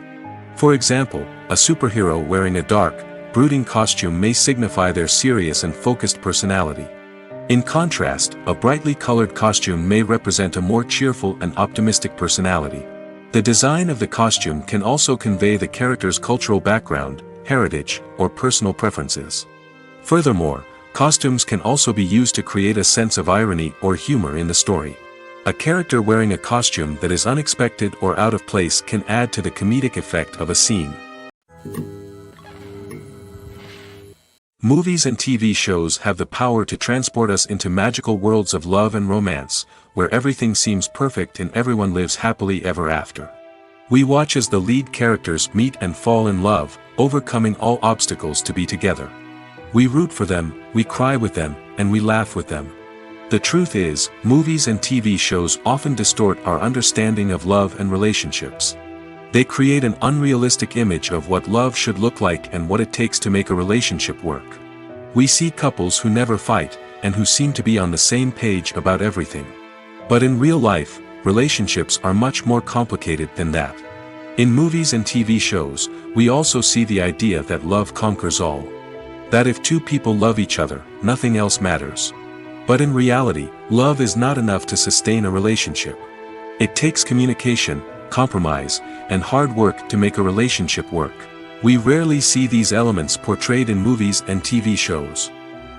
Speaker 1: For example, a superhero wearing a dark, brooding costume may signify their serious and focused personality. In contrast, a brightly colored costume may represent a more cheerful and optimistic personality. The design of the costume can also convey the character's cultural background, heritage, or personal preferences. Furthermore, costumes can also be used to create a sense of irony or humor in the story. A character wearing a costume that is unexpected or out of place can add to the comedic effect of a scene. Movies and TV shows have the power to transport us into magical worlds of love and romance, where everything seems perfect and everyone lives happily ever after. We watch as the lead characters meet and fall in love, overcoming all obstacles to be together. We root for them, we cry with them, and we laugh with them. The truth is, movies and TV shows often distort our understanding of love and relationships. They create an unrealistic image of what love should look like and what it takes to make a relationship work. We see couples who never fight, and who seem to be on the same page about everything. But in real life, relationships are much more complicated than that. In movies and TV shows, we also see the idea that love conquers all. That if two people love each other, nothing else matters. But in reality, love is not enough to sustain a relationship. It takes communication, compromise, and hard work to make a relationship work. We rarely see these elements portrayed in movies and TV shows.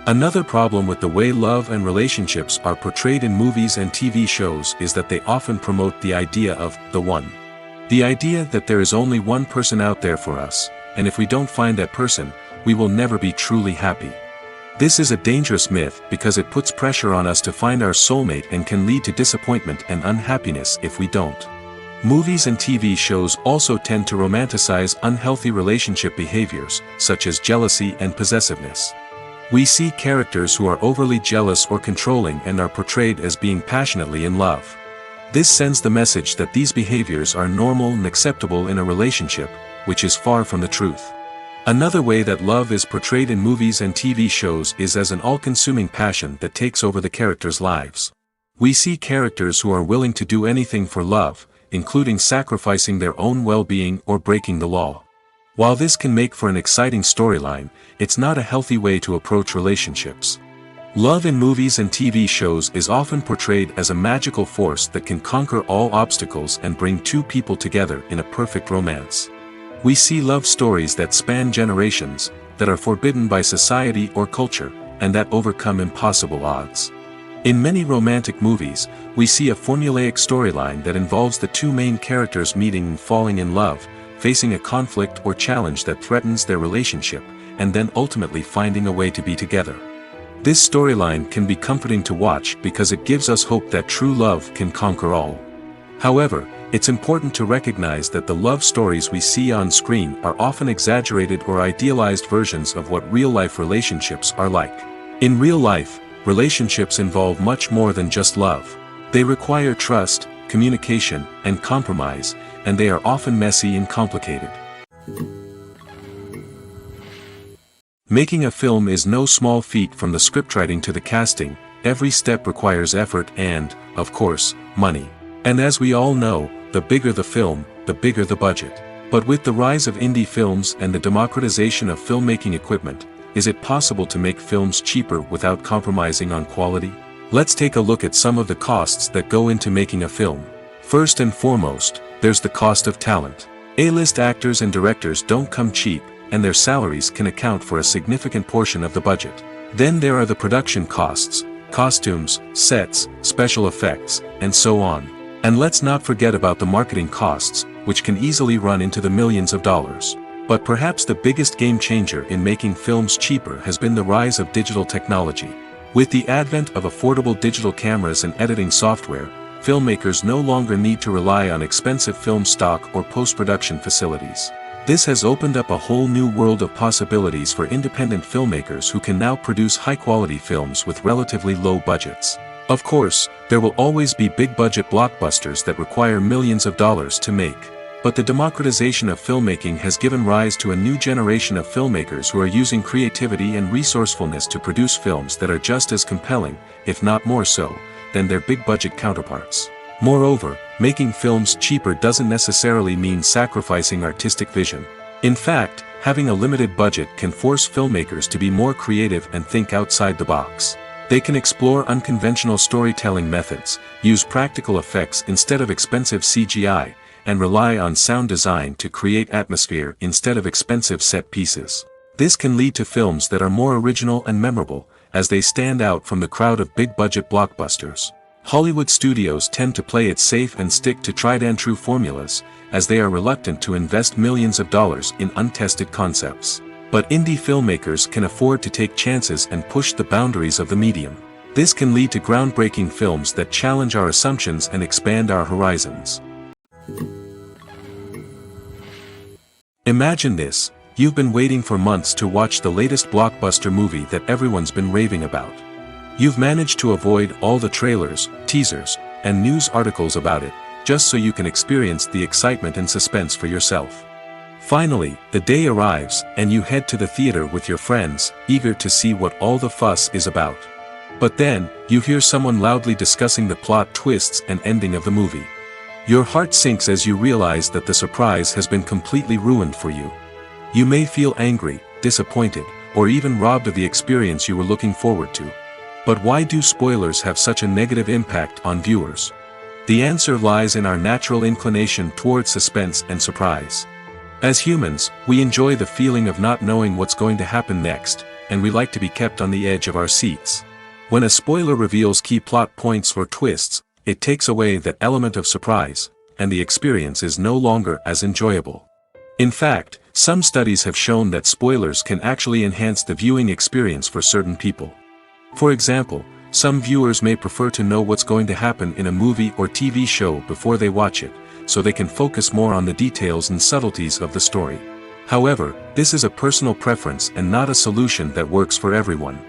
Speaker 1: Another problem with the way love and relationships are portrayed in movies and TV shows is that they often promote the idea of the one. The idea that there is only one person out there for us, and if we don't find that person, we will never be truly happy. This is a dangerous myth because it puts pressure on us to find our soulmate and can lead to disappointment and unhappiness if we don't. Movies and TV shows also tend to romanticize unhealthy relationship behaviors, such as jealousy and possessiveness. We see characters who are overly jealous or controlling and are portrayed as being passionately in love. This sends the message that these behaviors are normal and acceptable in a relationship, which is far from the truth. Another way that love is portrayed in movies and TV shows is as an all-consuming passion that takes over the characters' lives. We see characters who are willing to do anything for love, including sacrificing their own well-being or breaking the law. While this can make for an exciting storyline, it's not a healthy way to approach relationships. Love in movies and TV shows is often portrayed as a magical force that can conquer all obstacles and bring two people together in a perfect romance. We see love stories that span generations, that are forbidden by society or culture, and that overcome impossible odds. In many romantic movies, we see a formulaic storyline that involves the two main characters meeting and falling in love, facing a conflict or challenge that threatens their relationship, and then ultimately finding a way to be together. This storyline can be comforting to watch because it gives us hope that true love can conquer all. However, it's important to recognize that the love stories we see on screen are often exaggerated or idealized versions of what real-life relationships are like. In real life, relationships involve much more than just love. They require trust, communication, and compromise, and they are often messy and complicated. Making a film is no small feat. From the scriptwriting to the casting, every step requires effort and, of course, money. And as we all know, the bigger the film, the bigger the budget. But with the rise of indie films and the democratization of filmmaking equipment, is it possible to make films cheaper without compromising on quality? Let's take a look at some of the costs that go into making a film. First and foremost, there's the cost of talent. A-list actors and directors don't come cheap, and their salaries can account for a significant portion of the budget. Then there are the production costs, costumes, sets, special effects, and so on. And let's not forget about the marketing costs, which can easily run into the millions of dollars. But perhaps the biggest game changer in making films cheaper has been the rise of digital technology. With the advent of affordable digital cameras and editing software, filmmakers no longer need to rely on expensive film stock or post-production facilities. This has opened up a whole new world of possibilities for independent filmmakers who can now produce high-quality films with relatively low budgets. Of course, there will always be big-budget blockbusters that require millions of dollars to make. But the democratization of filmmaking has given rise to a new generation of filmmakers who are using creativity and resourcefulness to produce films that are just as compelling, if not more so, than their big-budget counterparts. Moreover, making films cheaper doesn't necessarily mean sacrificing artistic vision. In fact, having a limited budget can force filmmakers to be more creative and think outside the box. They can explore unconventional storytelling methods, use practical effects instead of expensive CGI, and rely on sound design to create atmosphere instead of expensive set pieces. This can lead to films that are more original and memorable, as they stand out from the crowd of big-budget blockbusters. Hollywood studios tend to play it safe and stick to tried-and-true formulas, as they are reluctant to invest millions of dollars in untested concepts. But indie filmmakers can afford to take chances and push the boundaries of the medium. This can lead to groundbreaking films that challenge our assumptions and expand our horizons. Imagine this: you've been waiting for months to watch the latest blockbuster movie that everyone's been raving about. You've managed to avoid all the trailers, teasers, and news articles about it, just so you can experience the excitement and suspense for yourself. Finally, the day arrives, and you head to the theater with your friends, eager to see what all the fuss is about. But then, you hear someone loudly discussing the plot twists and ending of the movie. Your heart sinks as you realize that the surprise has been completely ruined for you. You may feel angry, disappointed, or even robbed of the experience you were looking forward to. But why do spoilers have such a negative impact on viewers? The answer lies in our natural inclination toward suspense and surprise. As humans, we enjoy the feeling of not knowing what's going to happen next, and we like to be kept on the edge of our seats. When a spoiler reveals key plot points or twists, it takes away that element of surprise, and the experience is no longer as enjoyable. In fact, some studies have shown that spoilers can actually enhance the viewing experience for certain people. For example, some viewers may prefer to know what's going to happen in a movie or TV show before they watch it, so they can focus more on the details and subtleties of the story. However, this is a personal preference and not a solution that works for everyone.